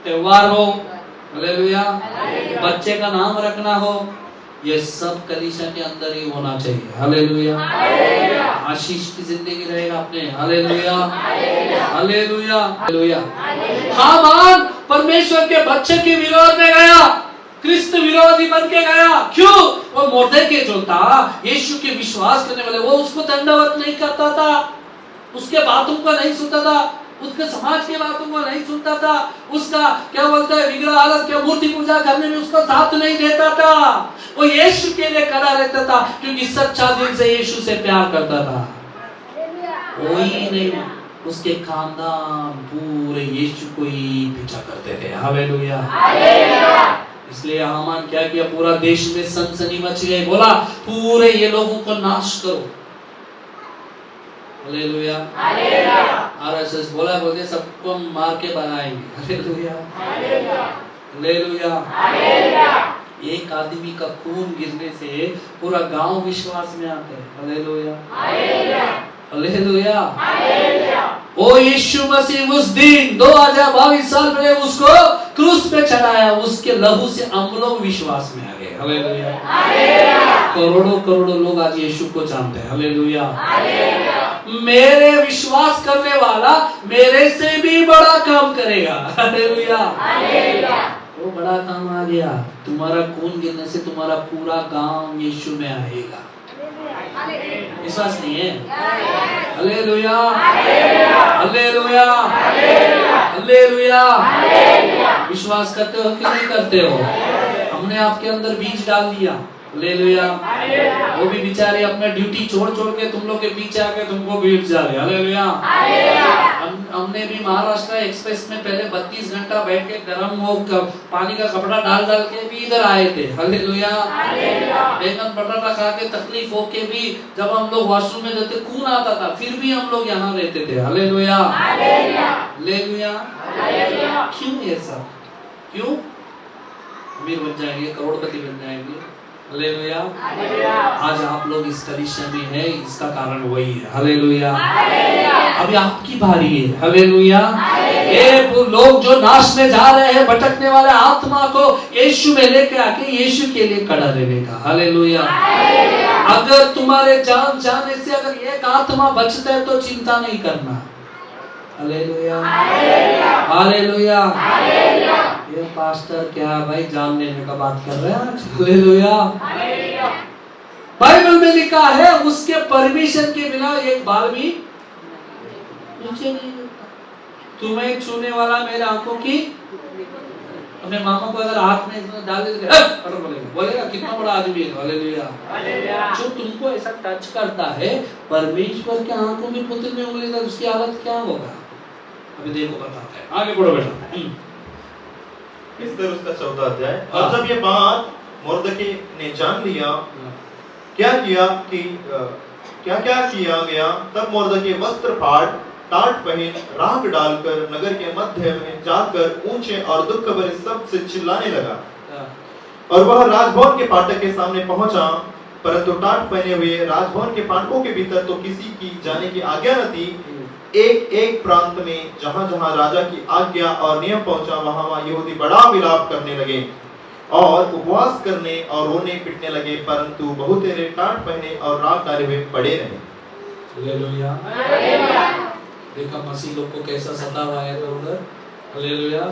त्योहार हो। हालेलुया। बच्चे का नाम रखना हो, ये सब कलीसिया के अंदर ही होना चाहिए। हालेलुया। आशीष की जिंदगी रहेगा अपने। हालेलुया। हालेलुया। हालेलुया। हामान परमेश्वर के बच्चे के विरोध में गया, क्रिस्त विरोधी बन के गया। क्यों? वो मोर्देके जो था यीशु के विश्वास करने वाले, वो उसको दंडवत नहीं करता था, उसके बातों को नहीं सुनता था। उसके समाज की बातों को नहीं सुनता था, उसका क्या बोलता है विग्रह हालत क्या मूर्ति पूजा करने में उसका साथ नहीं देता था। वो यीशु के लिए खड़ा रहता था क्योंकि सच्चा दिल से यीशु से प्यार करता था। कोई नहीं, उसके खानदान पूरे यीशु को ही पीछा करते थे। हालेलुया। इसलिए हामान क्या किया, पूरा देश में सनसनी मच गई, बोला पूरे ये लोगों को नाश करो। हालेलुया। आरएसएस बोलते सबको हम मार के भगाएंगे। हालेलुया। एक आदमी का खून गिरने से पूरा गांव विश्वास में आता है। हालेलुया। ओ यीशु मसीह उस दिन 2022 साल पहले उसको क्रूस पे चढ़ाया, उसके लहू से हम लोग विश्वास में आ गए। हालेलुया। करोड़ों करोड़ों लोग आज यीशु को जानते हैं। हालेलुया। मेरे विश्वास करने वाला मेरे से भी बड़ा काम करेगा। हालेलुया। वो बड़ा काम आ गया, तुम्हारा खून गिरने से तुम्हारा पूरा गांव यीशु में आएगा। विश्वास नहीं है? हालेलुया। हालेलुया। हालेलुया। विश्वास करते हो कि नहीं करते हो? हमने आपके अंदर बीज डाल दिया। हालेलुया। वो भी बेचारे अपना ड्यूटी छोड़ छोड़ के तुम लोग के पीछे आके तुमको बीट जा रहे। हालेलुया। हमने भी महाराष्ट्र एक्सप्रेस में पहले 32 घंटा बैठ के गर्म हो पानी का कपड़ा डाल डाल के भी इधर आए थे। हालेलुया। बैंगन बटाटा खा के तकलीफ हो के भी जब हम लोग वॉशरूम में जाते खून आता था, फिर भी हम लोग यहाँ रहते थे। हालेलुया। हालेलुया। क्यों ये सब? क्यों? अमीर बन जाएंगे, करोड़पति बन जाएंगे। हालेलुया। आज आप लोग इस कलीसिया में है, इसका कारण वही है। हालेलुया। अभी आपकी बारी है। हालेलुया। ये लोग जो नाश में जा रहे हैं, भटकने वाले आत्मा को यीशु में लेके आके यीशु के लिए खड़ा रहने का। हालेलुया। अगर तुम्हारे जान जाने से अगर एक आत्मा बचता है तो चिंता नहीं करना। हालेलुया। हालेलुया। ये पास्टर क्या भाई जान लेने का बात कर रहे हैं? हालेलुया। बाइबल में लिखा है उसके परमिशन के बिना एक बाल भी नीचे नहीं होता। तुम्हें छूने वाला मेरे आंखों की, अपने मामा को अगर हाथ में डाल दे बोलेगा कितना बड़ा आदमी है। हालेलुया। जो तुमको ऐसा टच करता है, परमेश्वर के आंखों में पुत्र में उंगली डाल, उसकी हालत क्या होगा? अभी देखो बताते हैं। आगे बढ़ो बेटा। इस तरह उसका 14 अध्याय। और जब ये बात मुर्दकी ने जान लिया क्या किया गया, तब मुर्दकी वस्त्र फाड़ टाट पहन राख डालकर नगर के मध्य में जाकर ऊंचे और दुख भरे शब्द से चिल्लाने लगा। और वह राजभवन के फाटक के सामने पहुंचा, परंतु टाट पहने हुए राजभवन के फाटकों के भीतर तो किसी की जाने की आज्ञा न थी। एक एक प्रांत में जहां जहां राजा की आज्ञा और नियम पहुंचा, वहां यहूदी बड़ा विलाप करने लगे और उपवास करने और रोने पिटने लगे, परंतु बहुतेरे टाट पहने और राख डाले हुए पड़े रहे। हालेलुया। देखा मसीह लोग को कैसा सता हुआ है उधर। हालेलुया।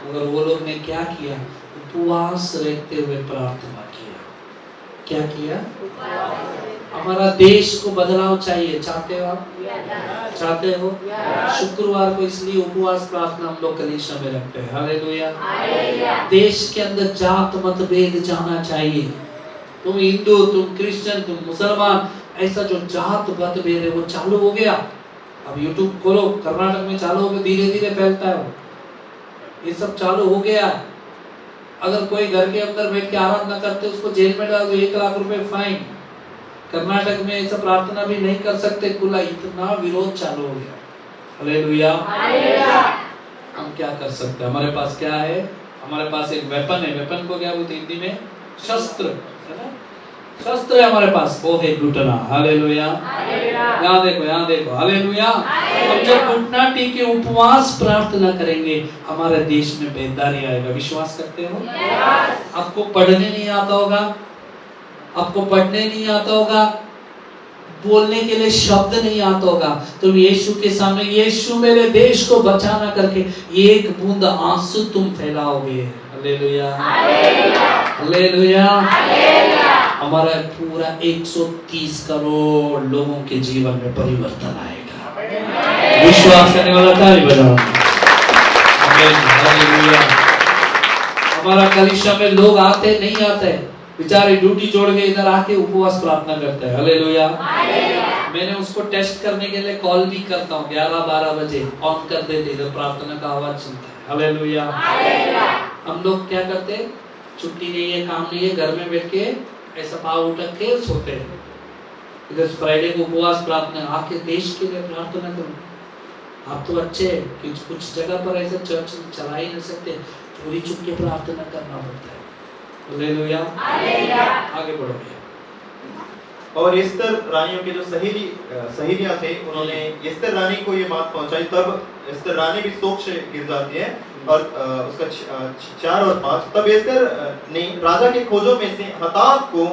मगर वो लोग ने क्या किया? उपवास रहते हुए प्रार्थना किया। क्या किया? हमारा देश को बदलाव चाहिए। चाहते हो आप? चाहते हो? शुक्रवार को इसलिए उपवास प्रार्थना हम लोग कलीसिया में रखते हैं। हालेलुया। देश के अंदर जात मतभेद जाना चाहिए। तुम हिंदू, तुम क्रिश्चियन, तुम मुसलमान, ऐसा जो जात मतभेद है वो चालू हो गया। अब यूट्यूब खोलो, कर्नाटक में चालू हो गया, धीरे धीरे फैलता है। ये सब चालू हो गया। अगर कोई घर के अंदर बैठ के आराधना करते उसको जेल में डाल दो, 1 लाख रुपए फाइन। कर्नाटक में ऐसा प्रार्थना भी नहीं कर सकते खुला, इतना विरोध चालू हो गया। हालेलुया। हम क्या कर सकते हैं? हमारे पास क्या है? हमारे पास एक वेपन है। वेपन को क्या बोलते हैं हिंदी में? शस्त्र, है ना? शस्त्र है हमारे पास, वो है घुटना। हालेलुया। यहाँ देखो, यहाँ देखो। हालेलुया। हम जब घुटना टेके उपवास प्रार्थना करेंगे, हमारे देश में बेदारी आएगा। विश्वास करते हो? आपको पढ़ने नहीं आता होगा, आपको पढ़ने नहीं आता होगा, बोलने के लिए शब्द नहीं आता होगा, तुम यीशु के सामने, यीशु मेरे देश को बचाना करके एक बूंद आंसू तुम फैलाओगे। हालेलुया। हालेलुया। हमारा पूरा 130 करोड़ लोगों के जीवन में परिवर्तन आएगा। विश्वास करने वाला ताली बजाओ। आमीन, हालेलुया। हमारा कलीसिया में लोग आते नहीं आते, बेचारे ड्यूटी छोड़ के इधर आके उपवास प्रार्थना करते हैं। हालेलुया। मैंने उसको टेस्ट करने के लिए कॉल भी करता हूँ, 11-12 बजे ऑन कर देते, इधर प्रार्थना का आवाज सुनता है। हालेलुया। हम लोग क्या करते, छुट्टी नहीं है, काम नहीं है, घर में बैठ के ऐसा पाँव उठा के सोते हैं। इधर फ्राइडे को उपवास प्रार्थना, आके देश के लिए प्रार्थना करो। आप तो अच्छे कि कुछ जगह पर ऐसा चर्च चला ही नहीं सकते, चोरी छुप के प्रार्थना करना पड़ता है। हालेलुया। आगे बढ़ो। और एस्तर रानियों के जो सहेलियां थे, उन्होंने एस्तर रानी को ये बात पहुंचाई, तब एस्तर रानी भी शोक से गिर जाती है। और उसका 4 और 5, तब एस्तर ने राजा के खोजों में से हताक को,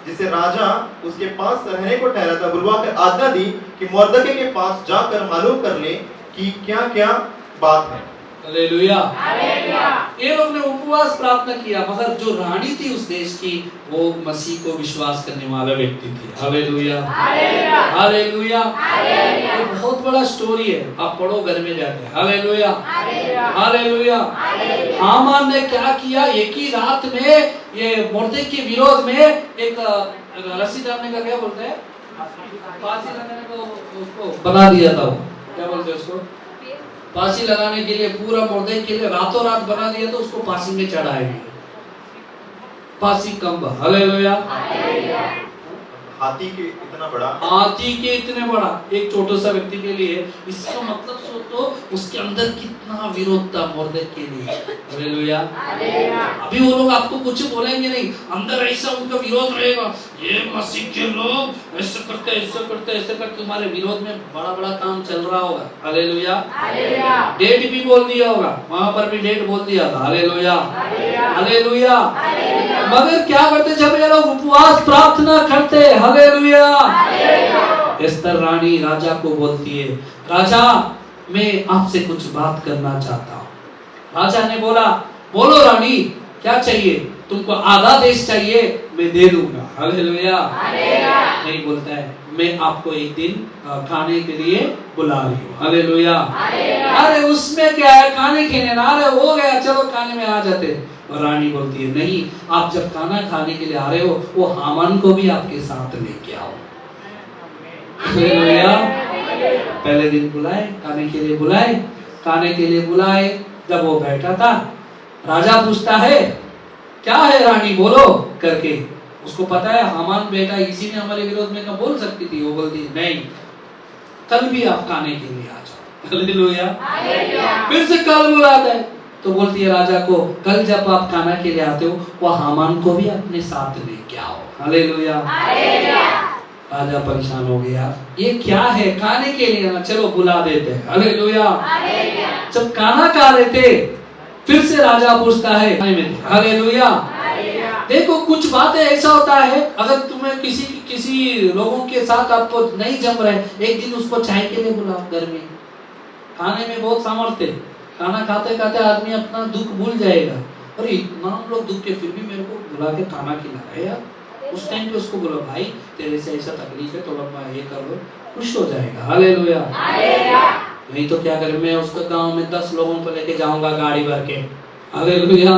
जिसे राजा उसके पास रहने को ठहरा था, बुलवाकर आज्ञा दी कि मुर्दके के पास जाकर मालूम कर ले कि क्या क्या बात है। हालेलुया। ये लोग ने उपवास प्रार्थना किया, मगर जो रानी थी उस देश की, वो मसीह को विश्वास करने वाला व्यक्ति थी। Hallelujah, hallelujah. ये बहुत बड़ा स्टोरी है, आप पढ़ो घर में जाके। Hallelujah, hallelujah. हामान ने क्या किया, एक ही रात में ये मुर्दे के विरोध में एक रस्सी डालने का, क्या बोलते हैं, फांसी लगाने को उसको बना दिया था। वो क्या बोलते हैं उसको, फांसी लगाने के लिए, पूरा मुर्दे के लिए रातों रात बना दिया, तो उसको फांसी में चढ़ाएंगे, फांसी कम। हालेलुया। हाथी के इतना बड़ा, हाथी के इतने बड़ा एक छोटा सा व्यक्ति के लिए, इसका मतलब सोचो उसके अंदर कितना विरोध था मुर्दे के लिए। हालेलुया। अभी वो लोग आपको कुछ बोलेंगे नहीं, अंदर ऐसा उनका विरोध रहेगा, ये मसीह के लोग ऐसे करते ऐसे करते ऐसे करते, तुम्हारे विरोध में बड़ा बड़ा काम चल रहा होगा। हालेलुया। डेट भी बोल दिया होगा, वहां पर भी डेट बोल दिया था। Hallelujah, hallelujah. मगर क्या करते, जब ये लोग उपवास प्रार्थना करते, हालेलुया, एस्तर रानी राजा को बोलती है, राजा मैं आपसे कुछ बात करना चाहता हूँ। राजा ने बोला, बोलो रानी, क्या चाहिए, तुमको आधा देश चाहिए, मैं दे दूंगा। हालेलुया। नहीं बोलता है, मैं आपको एक दिन खाने के लिए बुला रही हूँ। हालेलुया। अरे उसमें क्या है, खाने खेने ना, अरे हो गया, चलो खाने में आ जाते। और रानी बोलती है, नहीं, आप जब खाना खाने के लिए आ रहे हो, वो हामान को भी आपके साथ लेके आओ। हालेलुया। पहले दिन बुलाए, खाने के लिए बुलाए, खाने के लिए बुलाए। जब वो बैठा था, राजा पूछता है, क्या है रानी, बोलो करके। उसको पता है हामान बेटा इसी ने हमारे विरोध में क्या बोल सकती थी। वो बोलती नहीं, कल भी आप खाने के लिए आ जाओ। हालेलुया। फिर से कल बुलाता है, तो बोलती है राजा को, कल जब आप खाना के लिए आते हो, वो हामान को भी अपने साथ लेके आओ। हालेलुया। राजा परेशान हो गया, ये क्या है, खाने के लिए ना, चलो बुला देते हैं। हालेलुया। जब खाना खा रहे थे, फिर से राजा पूछता है, हालेलुया। देखो कुछ बातें ऐसा होता है, अगर तुम्हें किसी लोगों के साथ आपको नहीं जम रहे, एक दिन उसको चाय के लिए बुलाओ। घर में खाने में बहुत सामर्थ्य, खाना खाते खाते आदमी अपना दुख भूल जाएगा। अरे इतना हम लोग दुख के, फिर भी मेरे को बुला के खाना खिला रहे यार। उस टाइम पे उसको बोलो, भाई तेरे से ऐसा तकलीफ है, थोड़ा ये कर लो, खुश हो जाएगा। हालेलुया। नहीं तो क्या करें, मैं उसको गांव में 10 लोगों को लेके जाऊंगा गाड़ी भर के। हालेलुया।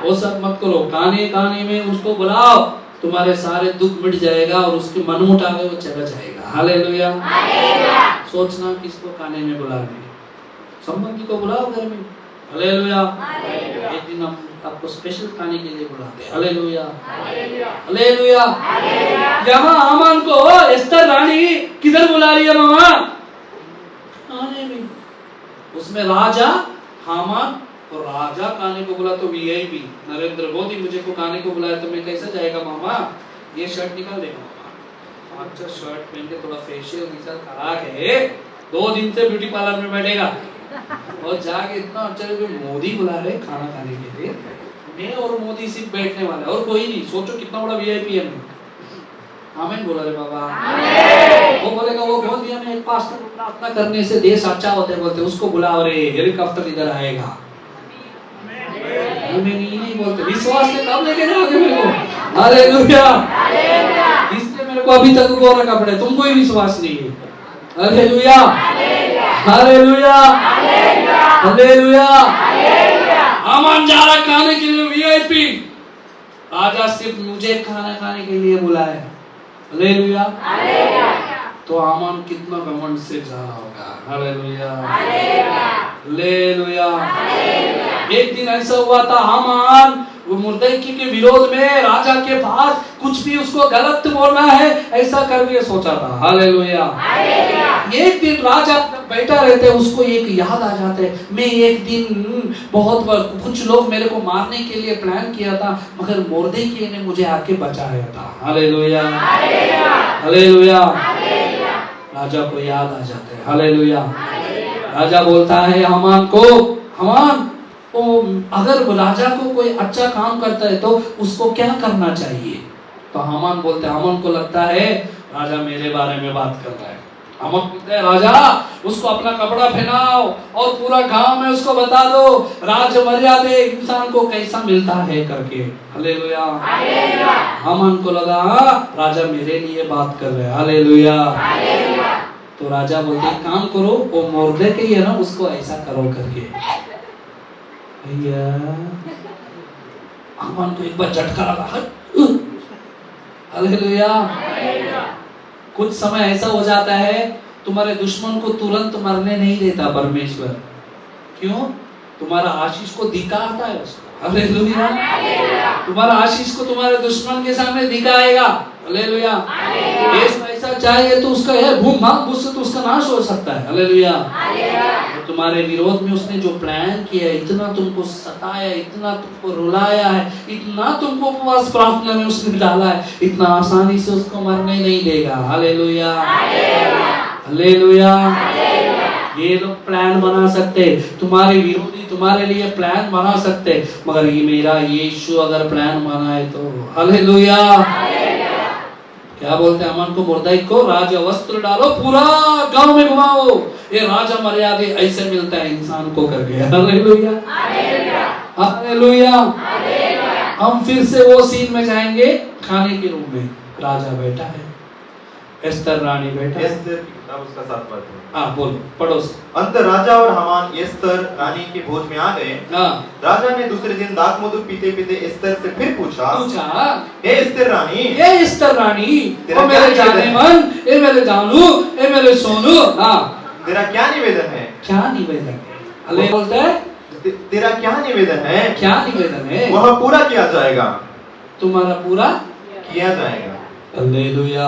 वो सब मत करो, खाने में उसको बुलाओ, तुम्हारे सारे दुख मिट जाएगा और उसके मन उठा के वो चला जाएगा। हालेलुया। सोचना किसको खाने में बुलाने, संबंधी को बुलाओ घर में। हालेलुया। एक दिन हम आपको स्पेशल खाने के लिए बुलाते हैं। Hallelujah, hallelujah. यहाँ हामान को एस्तर रानी किधर बुला रही है मामा? खाने में। उसमें राजा, हामान और राजा खाने को बुला, तो वीआईपी नरेंद्र मोदी मुझे को खाने को बुलाया, तो मैं कैसे जाएगा मामा? ये शर्ट निकाल देगा मामा, अच्छा शर्ट पहन के थोड़ा फेशियल करा के 2 दिन से ब्यूटी पार्लर में बैठेगा और जाके इतना अच्छा मोदी बुला रहे खाना खाने के लिए, मैं और मोदी सिर्फ बैठने वाला और कोई नहीं। सोचो कितना बड़ा वीआईपी है। आमीन बोला रे बाबा। वो बोलेगा, वो बोल दिया मैं एक पास्टर प्रार्थना करने से देश अच्छा होते बोलते, उसको बुलाओ रे, हेलीकॉप्टर इधर आएगा। आमीन नहीं बोलते, विश्वास से कब लेके जाओगे मेरे को? हालेलुया। इसलिए मेरे को अभी तक गोरा कपड़े, तुमको ही विश्वास नहीं है। हालेलुया। Hallelujah, hallelujah. हामान जा रहा खाने के लिए वीआईपी, राजा सिर्फ मुझे खाना खाने के लिए बुलाया। हालेलुया। तो हामान कितना घमंड से जा रहा होगा। Hallelujah, hallelujah. एक दिन ऐसा हुआ था, हामान वो मुर्दकी के विरोध में राजा के पास कुछ भी उसको गलत बोलना है ऐसा करके सोचा था। हालेलुया। एक दिन राजा बैठा रहते, उसको एक याद आ जाता है, मैं एक दिन बहुत बार कुछ लोग मेरे को मारने के लिए प्लान किया था, मगर मुर्दकी ने मुझे आके बचाया था। Hallelujah, hallelujah. राजा को याद आ जाता है। हालेलुया। राजा बोलता है हामान को, हामान अगर राजा को कोई अच्छा काम करता है तो उसको क्या करना चाहिए? तो हामान बोलते, हामान को लगता है राजा मेरे बारे में बात कर रहा है। हामान बोलते हैं राजा उसको अपना कपड़ा पहनाओ और पूरा गांव में उसको बता दो राज मर्यादा इंसान को कैसा मिलता है करके। हालेलुया। हामान को लगा राजा मेरे लिए बात कर रहे हैं। हालेलुया। तो राजा बोलते काम करो, वो मुर्दकी है ना उसको ऐसा करो करके। भैया हामान को एक बार झटका लगा। हालेलुया। कुछ समय ऐसा हो जाता है तुम्हारे दुश्मन को तुरंत मरने नहीं देता परमेश्वर। क्यों? तुम्हारा आशीष को दिखाता है उसको। हालेलुया। तुम्हारा आशीष को तुम्हारे दुश्मन के सामने दिखाएगा। हालेलुया। ऐसा चाहिए तो उसका है भूम भाग उससे तो उसका नाश हो सकता है। हालेलुया। तो तुम्हारे विरोध में उसने जो प्लान किया, इतना तुमको सताया, इतना तुमको रुलाया है, इतना तुमको उपवास प्रार्थना में उसने डाला है, इतना आसानी से उसको मरने नहीं देगा। Hallelujah, hallelujah. ये लोग प्लान बना सकते, तुम्हारे विरोधी तुम्हारे लिए प्लान बना सकते, मगर ये मेरा यीशु अगर प्लान बनाए तो। हालेलुया। क्या बोलते हैं हामान को, मुर्दकी को राजा वस्त्र डालो, पूरा गांव में घुमाओ, ये राजा मर्यादा ऐसे मिलता है इंसान को करके। Hallelujah, hallelujah. हम फिर से वो सीन में जाएंगे, खाने के रूम में राजा बैठा है, एस्तर रानी बैठा है। उसका 7 पद है। हाँ बोलो, पढ़ो। अंत राजा और हामान एस्तर रानी के भोज में आ गए। राजा ने दूसरे दिन दाखमधु पीते पीते एस्तर से फिर पूछा, हे एस्तर रानी, हे एस्तर रानी, ओ मेरे जाने मन, ए मेरे जानू, ए मेरे सोनू, हाँ तेरा क्या निवेदन है? क्या निवेदन है? अल्लाह बोलता है तेरा क्या निवेदन है? क्या निवेदन है? वह पूरा किया जाएगा, तुम्हारा पूरा किया जाएगा। हालेलुया।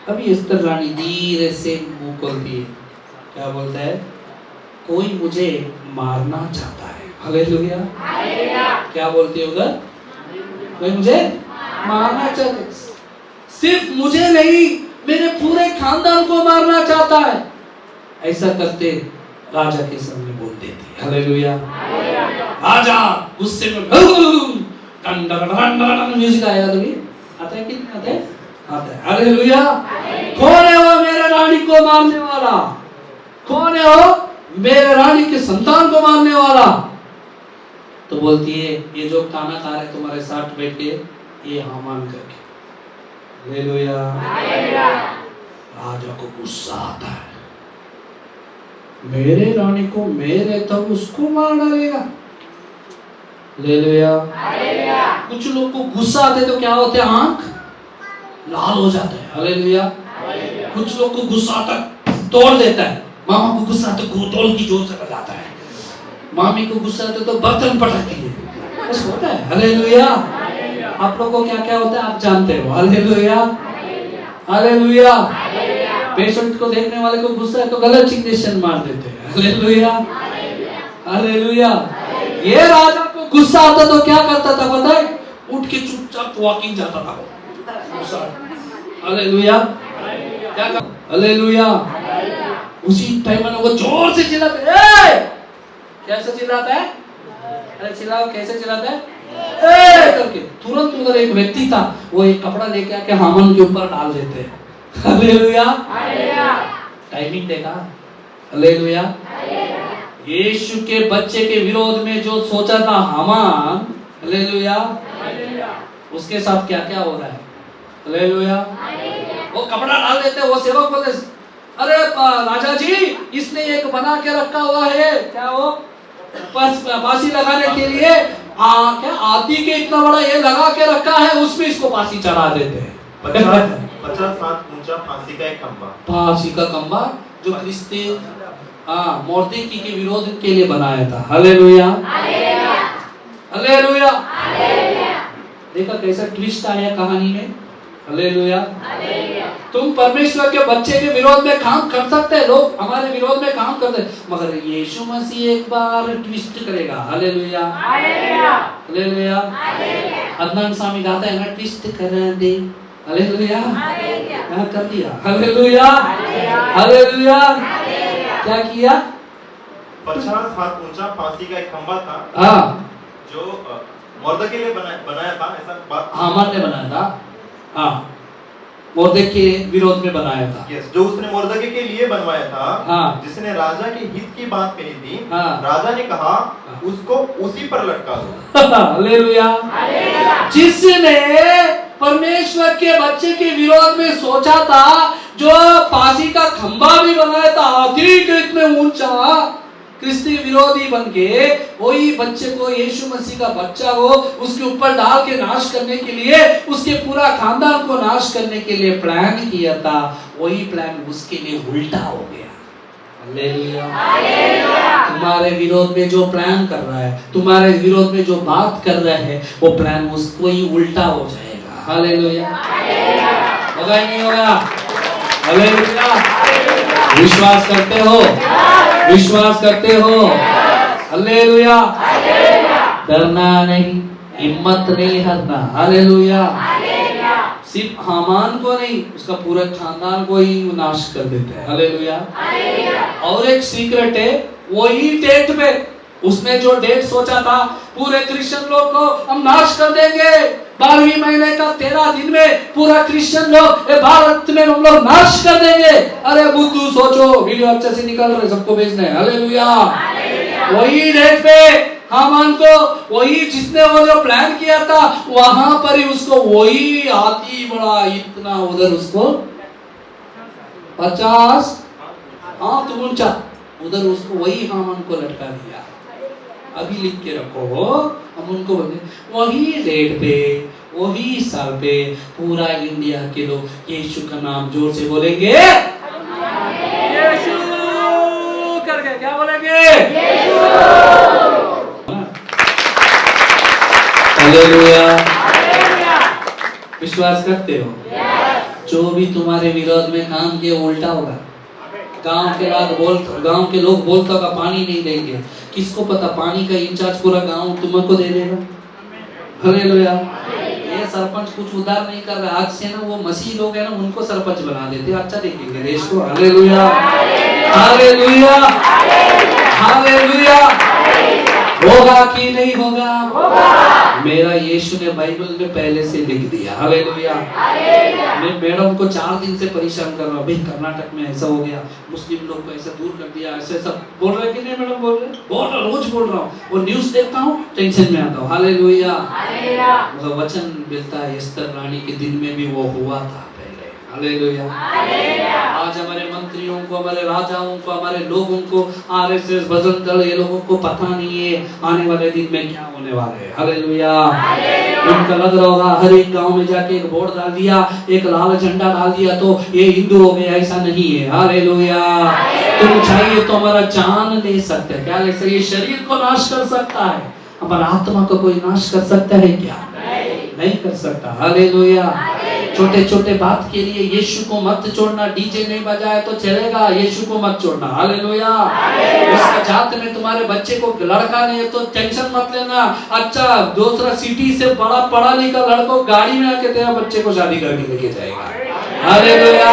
अभी एस्तर रानी धीरे से मुंह खोलती है, क्या बोलता है, कोई मुझे मारना चाहता है। हालेलुया। क्या बोलती है उधर, कोई मुझे मारना चाहता है, सिर्फ मुझे नहीं मेरे पूरे खानदान को मारना चाहता है। ऐसा करते राजा के सामने बोल देती। हालेलुया। राजा गुस्से में म्यूजिक आया, तुम्हें आता है कि नहीं आता है? आता है। हालेलुया। कौन है वो मेरे रानी को मारने वाला? कौन है वो मेरे रानी के संतान को मारने वाला? तो बोलती है ये जो खाना खा रहे तुम्हारे साथ बैठ के, ये हामान करके। हालेलुया। राजा को गुस्सा आता है, मेरे रानी को मेरे तब उसको मार डालेगा। हालेलुया। कुछ लोग को गुस्सा आते तो क्या होते हैं, आंख लाल हो जाता है। हालेलुया। कुछ लोग को गुस्सा आता तोड़ देता है, मामा को गुस्सा आता तो तोड़ की जोर से बजाता है, मामी को गुस्सा आता तो बर्तन पटकती है, बस होता है। हालेलुया। आप लोगों को क्या क्या होता है आप जानते हो। Hallelujah, hallelujah. पेशेंट को देखने वाले को गुस्सा है तो गलत इंजेक्शन मार देते हैं। Hallelujah, hallelujah. ये राजा को गुस्सा आता तो क्या करता था पता है, उठ के चुपचाप वॉकिंग जाता था। हालेलुया, क्या कर, हालेलुया। उसी टाइम में वो जोर से चिल्लाता है, कैसे चिल्लाता है, अरे चिल्लाओ, कैसे चिल्लाता है, करके तुरंत उधर एक व्यक्ति था, वो एक कपड़ा लेके आके हामान के ऊपर डाल देते हैं। हालेलुया, टाइमिंग देखा। हालेलुया। यीशु के बच्चे के विरोध में जो सोचा था हामान, हालेलुया, उसके साथ क्या क्या हो रहा है। हालेलुया। वो कपड़ा डाल देते, वो सेवक बोलते अरे राजा जी, इसने एक बना के रखा हुआ है, क्या वो फांसी लगाने के लिए क्या हाथी के इतना बड़ा ये लगा के रखा है, उसमें इसको फांसी चढ़ा देते हैं। 50 हाथ ऊंचा फांसी का एक खंबा, फांसी का खंबा जो क्रिस्ती मोर्देकी के विरोध के लिए बनाया था। Hallelujah, hallelujah. देखा कैसा ट्विस्ट आया कहानी में। हालेलुया। तुम परमेश्वर के बच्चे के विरोध में काम कर सकते हैं, लोग हमारे विरोध में काम करते हैं, मगर यीशु मसीह एक बार ट्विस्ट करेगा। Hallelujah, hallelujah. अदनान स्वामी गाता है ना, ट्विस्ट कर दे। हालेलुया, कर दिया। Hallelujah, hallelujah. क्या किया? 50 हाथ ऊंचा फांसी का एक खंबा था, हाँ, जो मोर्दे के लिए बनाया था, ऐसा बात हामान ने बनाया था। हाँ, मोर्दे के विरोध में बनाया था। यस, जो उसने मोर्दे के लिए बनवाया था, हाँ, जिसने राजा के हित की बात कही थी, हाँ, राजा ने कहा उसको उसी पर लटका दो। हालेलुया। जिसने परमेश्वर के बच्चे के विरोध में सोचा था, जो फांसी का खंबा भी बनाया था, हाथी के इतने ऊंचा, क्रिस्ती विरोधी बन के वही बच्चे को, यीशु मसीह का बच्चा को उसके ऊपर डाल के नाश करने के लिए, उसके पूरा खानदान को नाश करने के लिए प्लान किया था, वही प्लान उसके लिए उल्टा हो गया। हालेलुया। तुम्हारे विरोध में जो प्लान कर रहा है, तुम्हारे विरोध में जो बात कर रहा है, वो प्लान उसको ही उल्टा हो जाएगा। हालेलुया। होगा ही नहीं होगा? हालेलुया। विश्वास करते हो? विश्वास करते हो? हालेलुया। डरना नहीं, हिम्मत नहीं हारना। हालेलुया। सिर्फ हामान को नहीं, उसका पूरा खानदान को ही नाश कर देते हैं। हालेलुया। और एक सीक्रेट है, वही डेट पे, उसने जो डेट सोचा था, पूरे क्रिश्चियन लोग को हम नाश कर देंगे, 12वें महीने का 13 दिन में पूरा क्रिश्चियन लोग भारत में हम लोग नाश कर देंगे। अरे बुद्धू सोचो, वीडियो अच्छे से निकाल रहे, सबको भेजना है। हालेलुया। वही डेट पे हामान को, वही जिसने वो जो प्लान किया था, वहां पर ही उसको वही हाथी बड़ा इतना उधर उसको 50 हाथ ऊंचा उधर उसको वही हामान को लटका दिया। अभी लिख के रखो, हम उनको बोलते वही डेट पे, वही साल पे पूरा इंडिया के लोग यीशु का नाम जोर से बोलेंगे। यीशु करके क्या बोलेंगे? हालेलुया। विश्वास करते हो? जो भी तुम्हारे विरोध में काम किया उल्टा होगा। गांव के लोग बोलते होगा पानी नहीं देंगे, किसको पता पानी का इंचार्ज पूरा गांव तुमको दे देगा। हालेलुया। ये सरपंच कुछ उधार नहीं कर रहा, आज से ना वो मसीह लोग है ना, उनको सरपंच बना देते, अच्छा देखेंगे देश को। Hallelujah, hallelujah, hallelujah. होगा कि नहीं होगा? मेरा यीशु ने बाइबल में पहले से लिख दिया। हालेलुया। मैं मैडम को 4 दिन से परेशान कर रहा हूँ, भाई कर्नाटक में ऐसा हो गया, मुस्लिम लोग को ऐसा दूर कर दिया, ऐसे सब बोल रहे कि नहीं मैडम? बोल रहे, रोज बोल रहा हूँ, वो न्यूज देखता हूँ, टेंशन में आता हूँ। हालेलुया। वचन मिलता है, एस्तर रानी के दिन में भी वो हुआ था पहले। हालेलुया। आज हमारे मंत्रियों को, हमारे राजाओं को, हमारे लोगों को, आरएसएस भजन दल, ये लोगों को पता नहीं है आने वाले दिन में क्या होने वाले है। हालेलुया। उनका लग रहा होगा हर एक गांव में जाके एक बोर्ड डाल दिया, एक लाल झंडा डाल दिया तो ये हिंदू हो गए, ऐसा नहीं है। हालेलुया। तुम चाहिए तो हमारा जान ले सकते हैं, क्या ले सकते? ये शरीर को नाश कर सकता है, हमारा आत्मा को कोई नाश कर सकता है क्या? नहीं कर सकता। हालेलुया। छोटे छोटे बात के लिए यीशु को मत छोड़ना, डीजे नहीं बजाए तो चलेगा, यीशु को मत छोड़ना। हालेलुया। उसका जात में तुम्हारे बच्चे को लड़का नहीं है तो टेंशन मत लेना, अच्छा दूसरा सिटी से बड़ा पढ़ा लिखा लड़को गाड़ी में आके तेरा बच्चे को शादी करके लेके जाएगा। हालेलुया।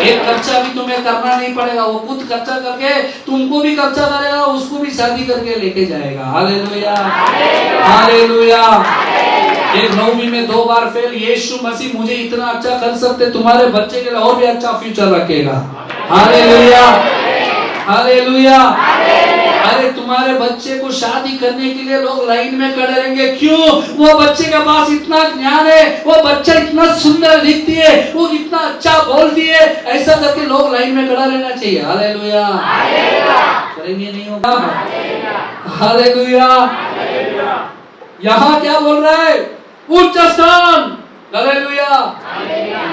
एक खर्चा भी तुम्हें करना नहीं पड़ेगा, वो खुद खर्चा करके तुमको भी खर्चा करेगा, उसको भी शादी करके लेके जाएगा। Hallelujah, hallelujah. एक 9वीं में 2 बार फेल, यीशु मसीह मुझे इतना अच्छा कर सकते, तुम्हारे बच्चे के लिए और भी अच्छा फ्यूचर रखेगा। हालेलुया, हालेलुया, अरे तुम्हारे बच्चे को शादी करने के लिए लोग लाइन में खड़े रहेंगे, क्यों? वो बच्चे के पास इतना ज्ञान है, वो बच्चा इतना सुंदर दिखती है, वो इतना अच्छा बोलती है, ऐसा करके लोग लाइन में खड़ा रहना चाहिए। हालेलुया। करेंगे नहीं होगा? हालेलुया। यहाँ क्या बोल रहा है? उच्च स्थान। हालेलुया।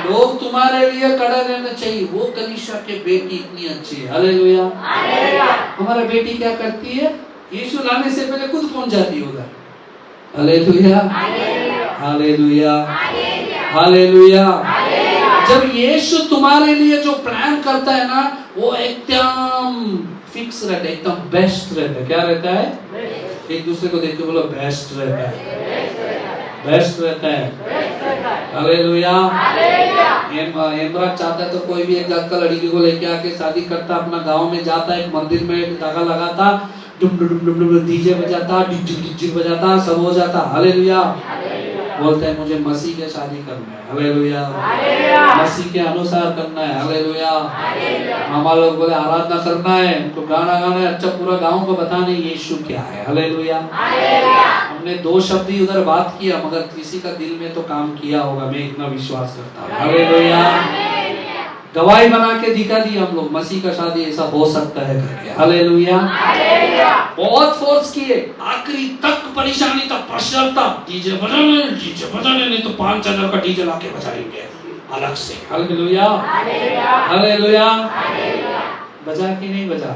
लोग तुम्हारे लिए खड़े रहना चाहिए। वो कलीसिया के बेटी इतनी अच्छी है। हालेलुया। हमारा बेटी क्या करती है? यीशु लाने से पहले खुद पहुंच जाती है उधर। हालेलुया। हालेलुया। हालेलुया। जब यीशु तुम्हारे लिए जो प्लान करता है ना, वो एकदम फिक्स रहता है, एकदम बेस्ट रहता है। क्या रहता है? एक दूसरे को देख के बोलो, बेस्ट रहता है। बेस्ट रहता है। हालेलुया। इमरान चाहता है तो कोई भी एक लड़का लड़की को लेके आके शादी करता, अपना गांव में जाता, एक मंदिर में धागा लगाता, डुम डुम डुम डुम डीजे बजाता, डिज्जी बजाता, सब हो जाता। हालेलुया। बोलते हैं मुझे मसीह के शादी करना है। हालेलुया। मसीह के अनुसार करना है। हालेलुया। मामा लोग बोले आराधना करना है, तो गाना गाना है। अच्छा, पूरा गांव को बताने यीशु क्या है। हालेलुया। हमने 2 शब्द ही उधर बात किया, मगर किसी का दिल में तो काम किया होगा, मैं इतना विश्वास करता हूँ। हालेलुया। गवाही बना के दिखा दी हम लोग, मसीह का शादी ऐसा हो सकता है करके। हालेलुया। बहुत फोर्स किए, आखिरी तक परेशानी तक, प्रेशर तक, डीजे बजाने नहीं तो 5,000 का डीजे लाके बजाएंगे अलग से। हालेलुया। हालेलुया। बजा के नहीं बजा,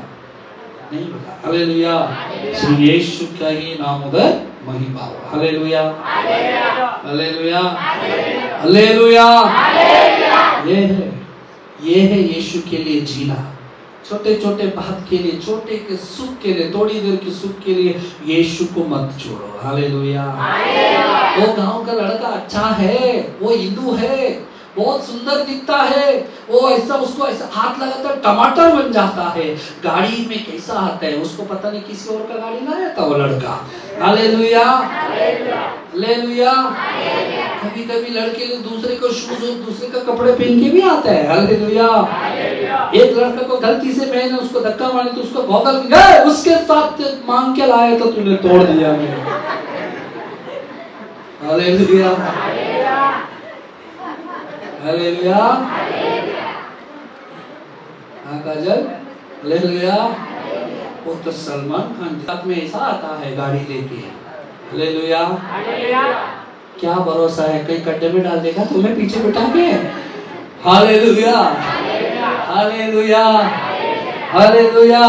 नहीं बजा। हालेलुया। यीशु का ही नाम उधर महिमा हो। हालेलुया। हालेलुया। हालेलुया। ये है यीशु के लिए जीना। छोटे छोटे बात के लिए, छोटे के सुख के लिए, थोड़ी देर के सुख के लिए यीशु को मत छोड़ो। हालेलुया। वो गांव का लड़का अच्छा है, वो हिंदू है, बहुत सुंदर दिखता है, वो ऐसा, उसको ऐसा हाथ लगाता है टमाटर बन जाता है, गाड़ी में कैसा आता है, उसको पता नहीं किसी और का गाड़ी लाया था वो लड़का। हालेलुया। हालेलुया। कभी कभी लड़के लोग दूसरे को शूज और दूसरे का कपड़े पहन के भी आता है। हालेलुया। एक लड़का को गलती से मैंने उसको धक्का मारी तो उसको गॉगल गए, उसके साथ मांग के लाया तो तूने तोड़ दिया मेरे। हालेलुया। हालेलुया। हाँ काजल। हालेलुया। वो तो सलमान खान साथ में ऐसा आता है गाड़ी लेके। हालेलुया। क्या भरोसा है, कहीं गड्ढे में डाल देगा तुम्हें पीछे बिठा के। हालेलुया। हालेलुया। हालेलुया।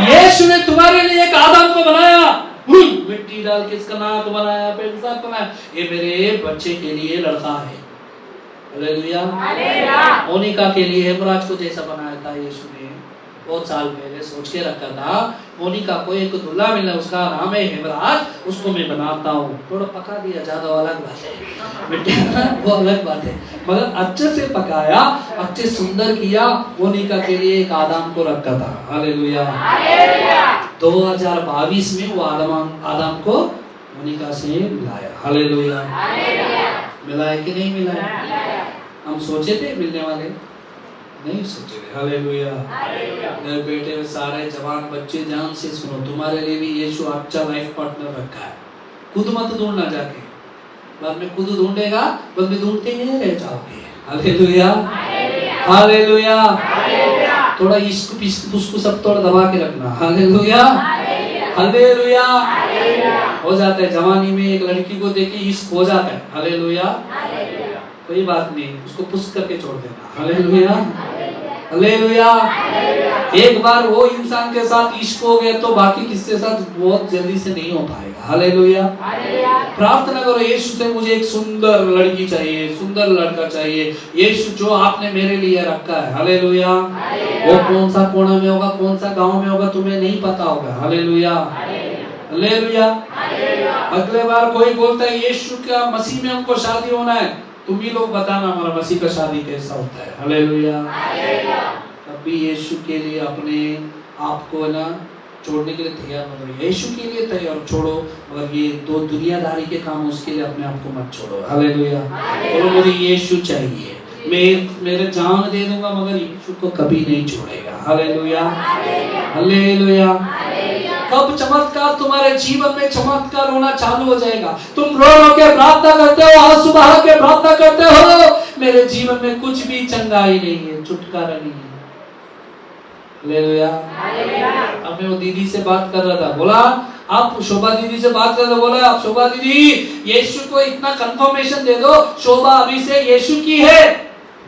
यीशु ने तुम्हारे लिए एक आदम को बनाया, मिट्टी डाल के इसका नाक बनाया, पेशाब बनाया। ये मेरे बच्चे के लिए लड़का है। हालेलुया। मोनिका के लिए हेमराज को जैसा बनाया था यीशु ने, बहुत साल पहले सोच के रखा था मोनिका को एक दूल्हा मिलना, उसका नाम है हेमराज, उसको मैं बनाता हूँ। थोड़ा पका दिया, ज्यादा अलग बात है, वो अलग बात है, मगर अच्छे से पकाया, अच्छे सुंदर किया। मोनिका के लिए एक आदम को रखा था। हालेलुया। 2022 में वो आदम को मोनिका से मिलाया। हालेलुया। मिला है कि नहीं मिला है? हम सोचे थे मिलने वाले, नहीं सोचे थे। हालेलुया। मेरे बेटे में सारे जवान बच्चे ध्यान से सुनो, तुम्हारे लिए भी यीशु अच्छा लाइफ पार्टनर रखा है। खुद मत ढूंढना जाके, बाद में खुद ढूंढेगा, बाद में ढूंढते ही रह जाओगे। हालेलुया। हालेलुया। थोड़ा इश्क पिश्क उसको सब थोड़ा दबा के रखना। हालेलुया। हालेलुया। हो जाता है जवानी में, एक लड़की को देखे इश्क हो जाता है। हालेलुया। कोई बात नहीं, उसको पुश करके छोड़ देना। हालेलुया। हालेलुया। एक बार वो इंसान के साथ इश्क हो गया तो बाकी किसके साथ बहुत जल्दी से नहीं हो पाएगा। हालेलुया। प्रार्थना करो, यीशु से मुझे एक सुंदर लड़की चाहिए, सुंदर लड़का चाहिए, यीशु जो आपने मेरे लिए रखा है। हालेलुया। वो कौन सा कोना में होगा, कौन सा गांव में होगा, तुम्हें नहीं पता होगा। हालेलुया। हालेलुया। अगले बार कोई बोलता है यीशु का मसीह में हमको शादी होना है, तुम ही लोग बताना हमारा मसीह का शादी कैसा होता है। हालेलुया। अभी यीशु के लिए अपने आप को ना छोड़ने के लिए तैयार मत हो, यीशु के लिए तैयार छोड़ो, मगर ये दो दुनियादारी के काम उसके लिए अपने आप को मत छोड़ो। हालेलुया। बोलो मुझे यीशु चाहिए, मैं मेरे जान दे दूंगा मगर यीशु को कभी नहीं छोड़ेगा। हालेलुया। हालेलुया। कब चमत्कार तुम्हारे जीवन में चमत्कार होना चालू हो जाएगा? तुम रो रो के प्रार्थना करते हो, आंसू बहा के प्रार्थना करते हो, मेरे जीवन में कुछ भी चंगाई नहीं है, छुटकारा नहीं है। हालेलुया। अब मैं वो दीदी से बात कर रहा था, बोला आप शोभा दीदी से बात कर रहे, बोला आप शोभा दीदी यीशु को इतना कंफर्मेशन दे दो, शोभा अभी से यीशु की है।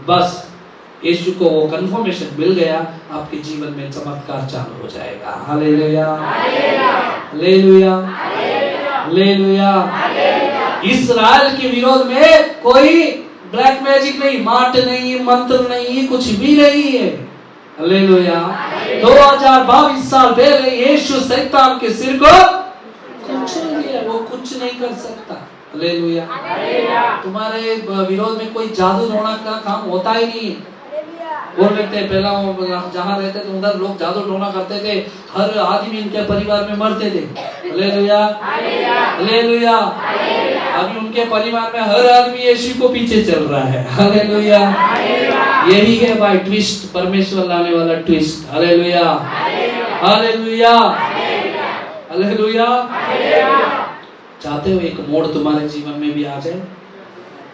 बस यीशु को वो कंफर्मेशन मिल गया, आपके जीवन में चमत्कार चालू हो जाएगा। Hallelujah, hallelujah, hallelujah. इस्राएल के विरोध में कोई ब्लैक मैजिक नहीं, माट नहीं, मंत्र नहीं, कुछ भी नहीं है। हालेलुया। 2022 साल पहले यीशु शैतान के सिर को कुचल दिया, वो कुछ नहीं कर सकता। हालेलुया। तुम्हारे विरोध में कोई जादू टोना का काम होता ही नहीं है। बोल लेते हैं पहला जहाँ रहते थे उधर लोग जादू टोना करते थे, हर आदमी इनके परिवार में मरते थे। Hallelujah, hallelujah. अभी उनके परिवार में हर आदमी यीशु को पीछे चल रहा है। हालेलुया। यही है भाई ट्विस्ट, परमेश्वर लाने वाला ट्विस्ट। Hallelujah, hallelujah, hallelujah. चाहते हो एक मोड़ तुम्हारे जीवन में भी आ जाए?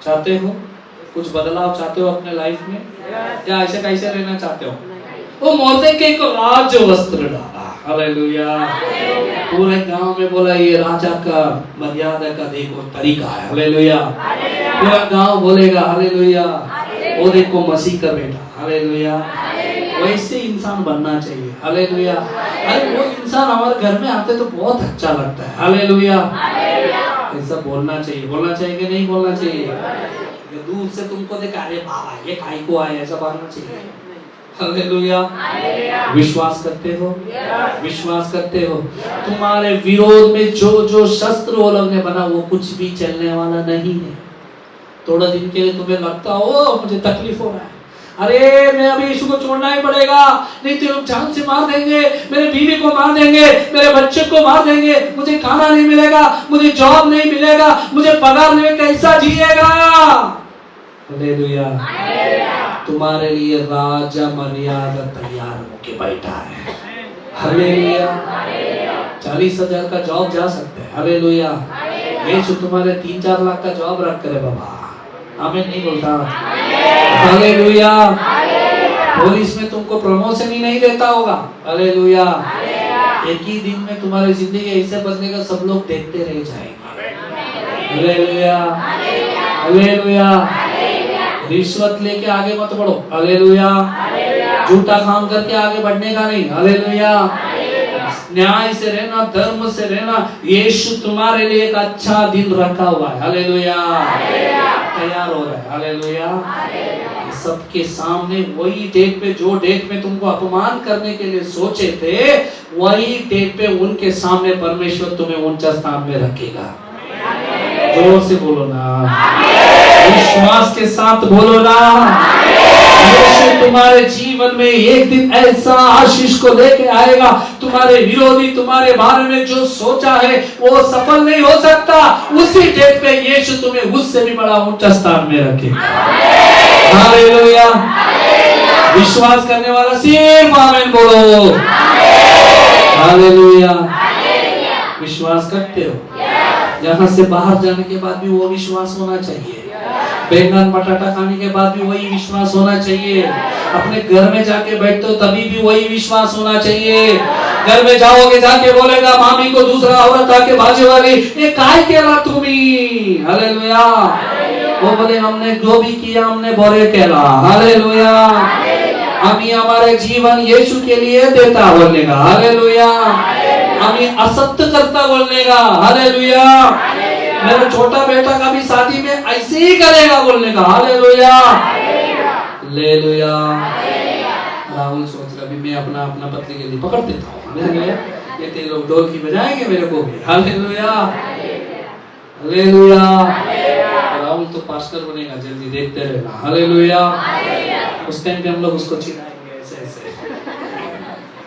चाहते हो कुछ बदलाव चाहते हो अपने लाइफ में, या ऐसे कैसे रहना चाहते हो? वो मोर्देकै को राज वस्त्र डाला। हालेलुया। पूरे गांव में बोला ये राजा का मर्यादा का देखो तरीका है। हालेलुया। पूरा गांव बोलेगा हालेलुया, वो देखो मसीह का बेटा। हालेलुया। वैसे इंसान बनना चाहिए। हालेलुया। अरे वो इंसान हमारे घर में आते तो बहुत अच्छा लगता है। हालेलुया। ऐसा बोलना चाहिए, बोलना चाहिए कि नहीं बोलना चाहिए? दूर से तुमको देखा, अरे बाबा ये काहे को आए, ऐसा बोलना चाहिए। हालेलुया। विश्वास करते हो? विश्वास करते हो? तुम्हारे विरोध में जो जो शस्त्र वो लोग ने बना वो कुछ भी चलने वाला नहीं है। थोड़ा दिन के लिए तुम्हें लगता हो मुझे तकलीफ हो रहा है, अरे मैं अभी यीशु को छोड़ना ही पड़ेगा, नहीं तो लोग जान से मार देंगे, मेरे बीवी को मार देंगे, मेरे बच्चे को मार देंगे, मुझे खाना नहीं मिलेगा, मुझे जॉब नहीं मिलेगा, मुझे पगार नहीं, कैसा जिएगा? हालेलुया। तुम्हारे लिए राजा मर्यादा तैयार होके बैठा है। हालेलुया। 40,000 का जॉब जा सकते हैं। हालेलुया। यीशु तुम्हारे 3-4 लाख का जॉब रख करे बाबा। आमीन नहीं बोलता? हालेलुया। पुलिस में तुमको प्रमोशन ही नहीं देता होगा। हालेलुया। एक ही दिन में तुम्हारी जिंदगी ऐसे बदलेगा, सब लोग देखते रह जाएंगे। Hallelujah, hallelujah. रिश्वत लेके आगे मत बढ़ो। हालेलुया। झूठा काम करके आगे बढ़ने का नहीं। हालेलुया। न्याय से रहना, धर्म से रहना। यीशु तुम्हारे लिए एक अच्छा दिन रखा हुआ है। हालेलुया। तैयार हो रहा है। हालेलुया। सबके सामने वही डेट पे, जो डेट में तुमको अपमान करने के लिए सोचे थे, वही डेट पे उनके सामने परमेश्वर तुम्हें ऊंचा स्थान में रखेगा। जोर से बोलो ना, विश्वास के साथ बोलो ना। यीशु तुम्हारे जीवन में एक दिन ऐसा आशीष को लेके आएगा, तुम्हारे विरोधी तुम्हारे बारे में जो सोचा है वो सफल नहीं हो सकता। उसी डेट पे यीशु तुम्हें उससे भी बड़ा ऊंचा स्थान में रखेगा। हालेलुया। विश्वास करने वाला सिर्फ आमीन बोलो। हालेलुया। विश्वास करते हो? यहाँ से बाहर जाने के बाद भी वो विश्वास होना चाहिए। बैंगन बटाटा खाने के बाद भी वही विश्वास होना चाहिए। अपने घर में जाके बैठते हो तभी भी वही विश्वास होना चाहिए। घर में जाओगे, जाके बोलेगा मामी को दूसरा औरत आके बाजे वाली, ये काय केला तुम्ही? हालेलुया। वो बोले हमने जो भी किया हमने बोरे केला। हालेलुया। हमें हमारे जीवन यीशु के लिए देता बोलने का। हालेलुया। हमें असत्य करता बोलने का। हालेलुया। मेरा छोटा बेटा का भी शादी में ऐसे ही करेगा बोलने का। Hallelujah, hallelujah. राहुल सोच रहा अभी मैं अपना पत्नी के लिए पकड़ देता हूँ। हालेलुया। ये तेरे लोग ढोल की बजाएंगे मेरे को भी। Hallelujah, hallelujah. राहुल तो पास्टर बनेगा जल्दी, देखते रहना। हालेलुया। उस टाइम पे हम लोग उसको चिढ़ाएंगे ऐसे ऐसे।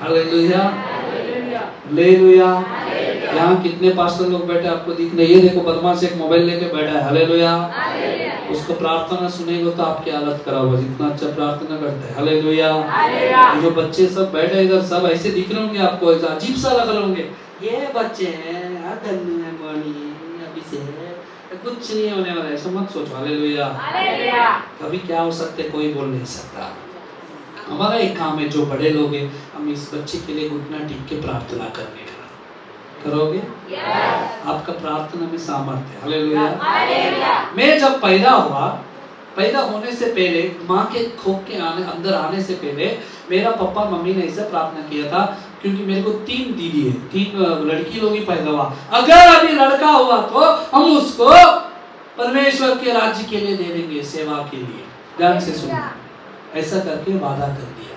Hallelujah, hallelujah. यहाँ कितने पास्टर लोग बैठे आपको दिख रहे? ये देखो बदमाश एक मोबाइल लेके बैठा है। हालेलुया। उसको प्रार्थना सुनेगा तो आपकी हालत खराब होगी, इतना अच्छा प्रार्थना करते हैं। हालेलुया। जो बच्चे सब बैठे इधर सब ऐसे दिख रहे होंगे आपको, अजीब सा लग रहे होंगे, ये बच्चे हैं, धन्य है मणि, अभी से कुछ नहीं होने वाला है, ऐसा मत सोचो। हालेलुया। कभी क्या हो सकता है कोई बोल नहीं सकता। हमारा एक काम है, जो बड़े लोग हैं, हम इस बच्चे के लिए घुटना टेक के प्रार्थना करने का करोगे। आपका प्रार्थना में सामर्थ्य है। हालेलुया। मैं जब पैदा होने से पहले, माँ के खोख के अंदर आने से पहले मेरा पापा मम्मी ने ऐसा प्रार्थना किया था, क्योंकि मेरे को 3 दीदी है, 3 लड़की लोग ही पैदा हुआ। अगर अभी लड़का हुआ तो हम उसको परमेश्वर के राज्य के लिए दे देंगे, सेवा के लिए। ध्यान से सुनो, ऐसा करके वादा कर दिया।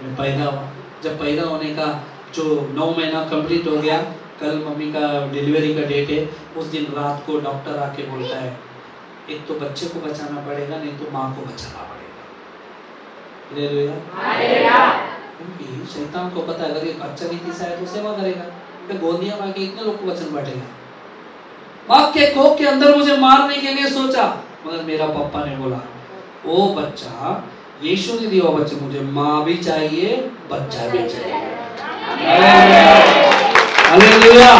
मैं पैदा हुआ, जब पैदा होने का जो 9 महीना कंप्लीट हो गया, कल मम्मी का डिलीवरी का डेट है, उस दिन रात को डॉक्टर आके बोलता है, एक तो बच्चे को बचाना पड़ेगा, नहीं तो माँ को बचाना पड़ेगा। हालेलुया। क्योंकि शैतान को पता है, अगर ये बच्चा नीति से आए तो सेवा करेगा, तो गोदियां माँ के इतने लोग को वचन बांटेगा। माँ के कोख के अंदर मुझे मारने के लिए सोचा, मगर मेरा पापा ने बोला, वो बच्चा यीशु ने दिया, बच्चे मुझे माँ भी चाहिए, बच्चा भी चाहिए। हालेलुया।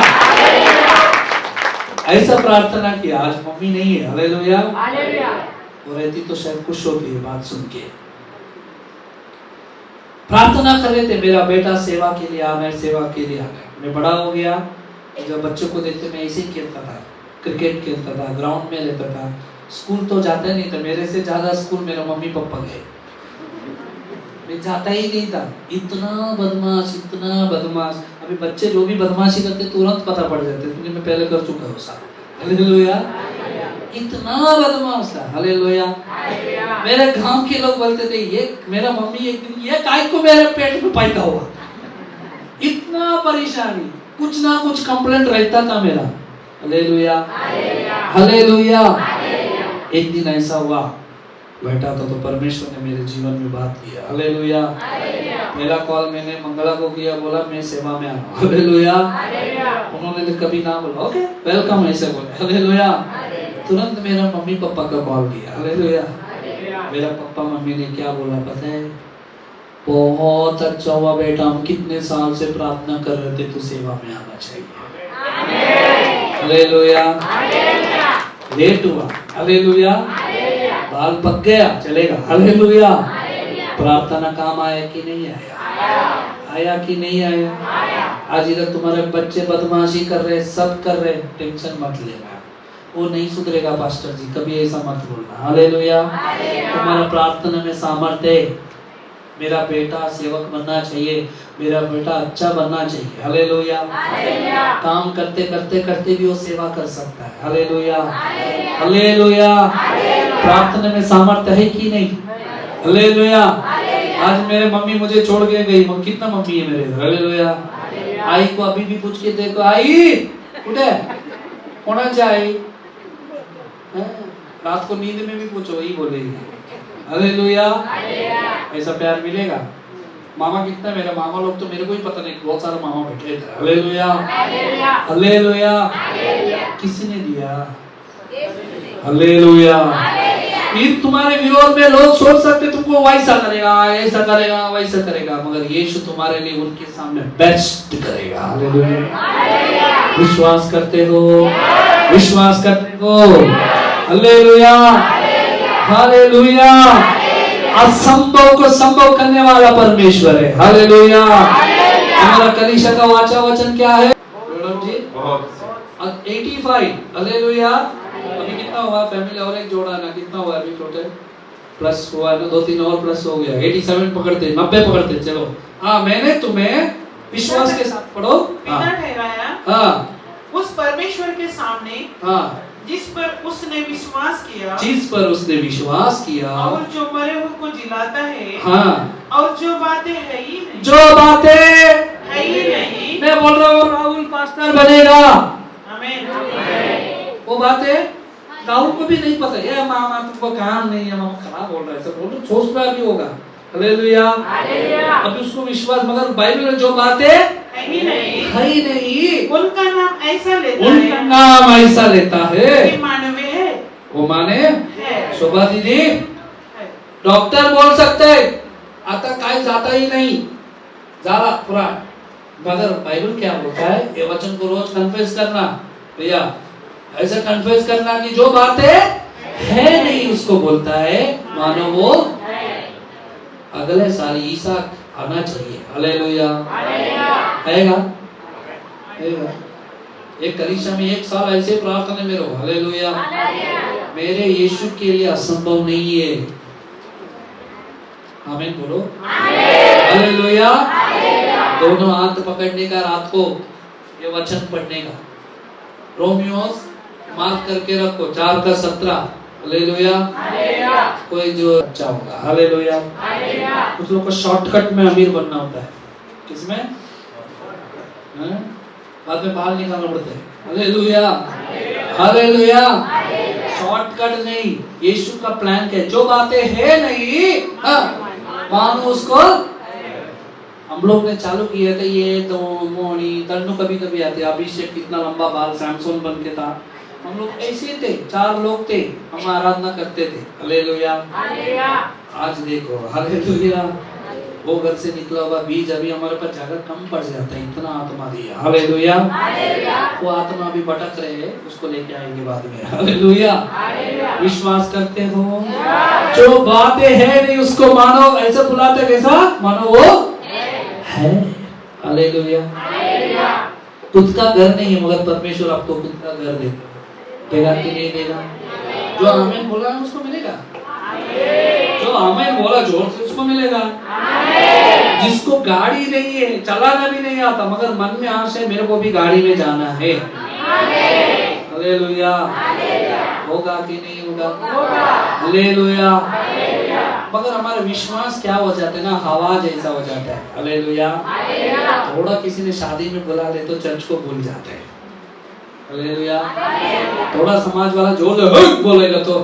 ऐसा प्रार्थना किया। आज मम्मी नहीं है, हालेलुया, वो रहती तो शायद खुश होती है बात सुन के। प्रार्थना कर रहे थे, मेरा बेटा सेवा के लिए आ, मैं सेवा के लिए आ गया। मैं बड़ा हो गया, जब बच्चों को देखते मैं ऐसे ही खेलता था, क्रिकेट खेलता था, ग्राउंड में रहता था, स्कूल तो जाता नहीं था, मेरे से ज्यादा स्कूल मेरा मम्मी पापा गए, मैं जाता ही नहीं था। इतना बदमाश। अभी बच्चे जो भी बदमाशी करते तुरंत पता पड़ जाते, क्योंकि मैं पहले कर चुका हूँ साहब। हालेलुया। इतना बदमाश था। हालेलुया। मेरे गांव के लोग बोलते थे, ये मेरा मम्मी एक दिन ये काय को मेरे पेट में पैदा हुआ। इतना परेशानी, कुछ ना कुछ कंप्लेंट रहता था मेरा। हालेलुया। हालेलुया। एक दिन ऐसा हुआ, बैठा था तो परमेश्वर ने मेरे जीवन में बात किया। हालेलुया। पहला कॉल मैंने मंगला को किया, बोला मैं सेवा में आ रहा हूँ। हालेलुया। उन्होंने तो कभी ना बोला ओके वेलकम, ऐसे बोले। हालेलुया। तुरंत मेरा मम्मी पापा का कॉल किया। हालेलुया। मेरा पापा मम्मी ने क्या बोला पता है, बहुत अच्छा हुआ बेटा, हम कितने साल से प्रार्थना कर रहे थे, तू सेवा में आना चाहिए। हालेलुया। लेट हुआ, हालेलुया, बाल पक गया, चलेगा। हालेलुया। प्रार्थना काम आया कि नहीं आया? आया कि नहीं आया? आज इधर तुम्हारे बच्चे बदमाशी कर रहे, सब कर रहे, टेंशन मत लेना, वो नहीं सुधरेगा पास्टर जी, कभी ऐसा मत बोलना। हालेलुया। तुम्हारा प्रार्थना में सामर्थ्य है। मेरा बेटा सेवक बनना चाहिए, मेरा बेटा अच्छा बनना चाहिए। हालेलुया। काम करते करते करते भी वो सेवा कर सकता है। हालेलुया। हालेलुया। प्रार्थना में सामर्थ्य है कि नहीं? हालेलुया। आज मेरे मम्मी मुझे छोड़ के गई, कितना मम्मी है मेरे। हालेलुया। आई को अभी भी पूछ के देखो, आई उठे होना चाहिए, रात को नींद में भी पूछो, वही बोलेगी। हालेलुया। ऐसा प्यार मिलेगा। मामा कितना, मेरा मामा लोग तो मेरे को ही पता नहीं, बहुत सारे मामा बैठे थे। हालेलुया। हालेलुया। किसने दिया? हालेलुया। फिर तुम्हारे विरोध में लोग सोच सकते तुमको वैसा करेगा, ऐसा करेगा, वैसा करेगा, मगर यीशु तुम्हारे लिए उनके सामने बेस्ट करेगा। हालेलुया। विश्वास करते हो? विश्वास करते हो? हालेलुया। हालेलुया। असंभव को संभव करने वाला परमेश्वर है। हालेलुया। हमारा कलीसिया का वाचा वचन क्या है मैडम जी? 85। हालेलुया। अभी कितना हुआ फैमिली, और एक जोड़ा ना, कितना हुआ अभी टोटल? प्लस हुआ ना, 2-3 और प्लस हो गया, 87 पकड़ते, 90 पकड़ते। चलो हाँ, मैंने तुम्हें विश्वास के साथ पढ़ो, पिता ठहराया उस परमेश्वर के सामने, जिस पर उसने विश्वास किया, जिस पर उसने विश्वास किया, और जो मरे हुए को जिलाता है, और जो बातें है ही नहीं, जो बातें है ही नहीं। मैं बोल रहा हूँ राहुल पास्टर बनेगा। आमीन। वो बातें राहुल को भी नहीं पता है, मामा तुमको काम नहीं है, मामा खराब बोल रहा है, सब बोल रहे, सोच रहा भी होगा। हालेलुया। अभी उसको विश्वास, मगर बाइबल में जो बातें है ही नहीं, उनका नाम ऐसा लेता है, उनका नाम ऐसा लेता है, मानवे है, वो माने है। शोभा दीदी डॉक्टर बोल सकते आता काय जाता ही नहीं, झाला पुरा मगर बाइबल क्या बोलता है, ये वचन को रोज कन्फेस करना भैया, ऐसा कन्फेस करना कि जो बातें है नहीं उसको बोलता है मानो वो अगले साल ईसा आना चाहिए। हालेलुया, आएगा आएगा। एक कलीसिया में 1 साल ऐसे प्रार्थना में रहो। हालेलुया, मेरे यीशु के लिए असंभव नहीं है। आमीन बोलो, हालेलुया। दोनों हाथ पकड़ने का, रात को ये वचन पढ़ने का। रोमियोस मार्क करके रखो 4:17। हालेलुया, कोई जो अच्छा होगा। हालेलुया, कुछ लोग को शॉर्टकट में अमीर बनना होता है। किसमें? बाद में बाहर निकालना पड़ता है। Hallelujah, hallelujah. शॉर्टकट नहीं, यीशु का प्लान क्या है? जो बातें है नहीं मानो उसको। हम लोग ने चालू किया था ये तो मोनी तन्नू कभी कभी आते। अभिषेक कितना लंबा बाल सैमसोन बन के था। हम लोग ऐसे थे, 4 लोग थे, हम आराधना करते थे। हालेलुया, आज देखो हालेलुया, वो घर से निकला हुआ बीज अभी हमारे पास जगह कम पड़ जाता है, इतना आत्मा दिया। हालेलुया, वो आत्मा अभी भटक रहे हैं, उसको लेके आएंगे बाद में। हालेलुया, विश्वास करते हो? जो बातें है नहीं उसको मानो, ऐसे बुलाते कैसा मानो वो है। हालेलुया, खुद का घर नहीं है मगर परमेश्वर आपको खुद का घर देगा कि नहीं देगा? जो आमीन बोला है उसको मिलेगा। जो आमीन बोला जोर से उसको मिलेगा। जिसको गाड़ी नहीं है, चलाना भी नहीं आता, मगर मन में आश है मेरे को भी गाड़ी में जाना है। हालेलुया, होगा कि नहीं होगा? हालेलुया। मगर हमारा विश्वास क्या हो जाता है ना, हवा जैसा हो जाता है। हालेलुया, थोड़ा किसी ने शादी में बुला ले तो चर्च को भूल जाते हैं। हालेलुया, थोड़ा समाज वाला जोर से बोलेगा तो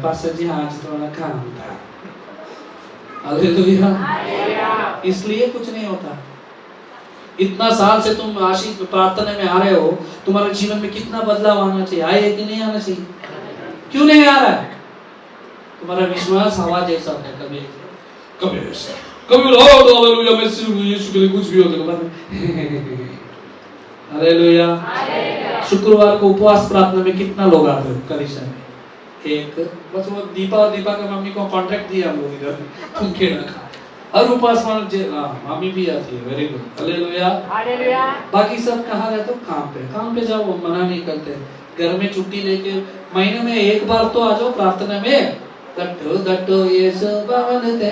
पास्टर जी आज थोड़ा काम था। हालेलुया, इसलिए कुछ नहीं होता। इतना साल से तुम आशीष प्रार्थना में आ रहे हो, तुम्हारे जीवन में कितना बदलाव आना चाहिए? आए कि नहीं आना चाहिए? क्यों नहीं आ रहा है? तुम्हारा विश्वास हवा जैसा है। कभी हालेलुया, मैं सिर्फ यीशु के लिए कुछ भी हो जाएगा। हालेलुया, शुक्रवार को उपवास प्रार्थना में कितना लोग आते हो कलीसिया में? एक बस वो दीपा और दीपा का मम्मी को कॉन्ट्रैक्ट दिया हम लोग इधर, तुम खेलना खा। और उपवास मम्मी भी आती है। Very good, hallelujah. बाकी सब कहाँ रहते हो? काम पे जाओ, मना नहीं करते। घर में छुट्टी लेके महीने में 1 बार तो आ जाओ प्रार्थना में। गट्टो गट्टो ये सब बनते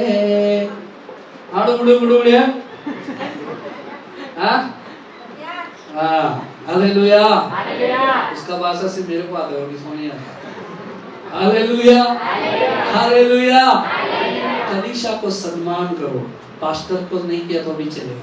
आड़ो मुड़ो मुड़ो मुड़िया। हालेलुया, उसका भाषा से मेरे को आता है, किसको नहीं आता। Hallelujah, hallelujah. कलीसिया को सम्मान करो, पास्टर को नहीं किया तो भी चलेगा।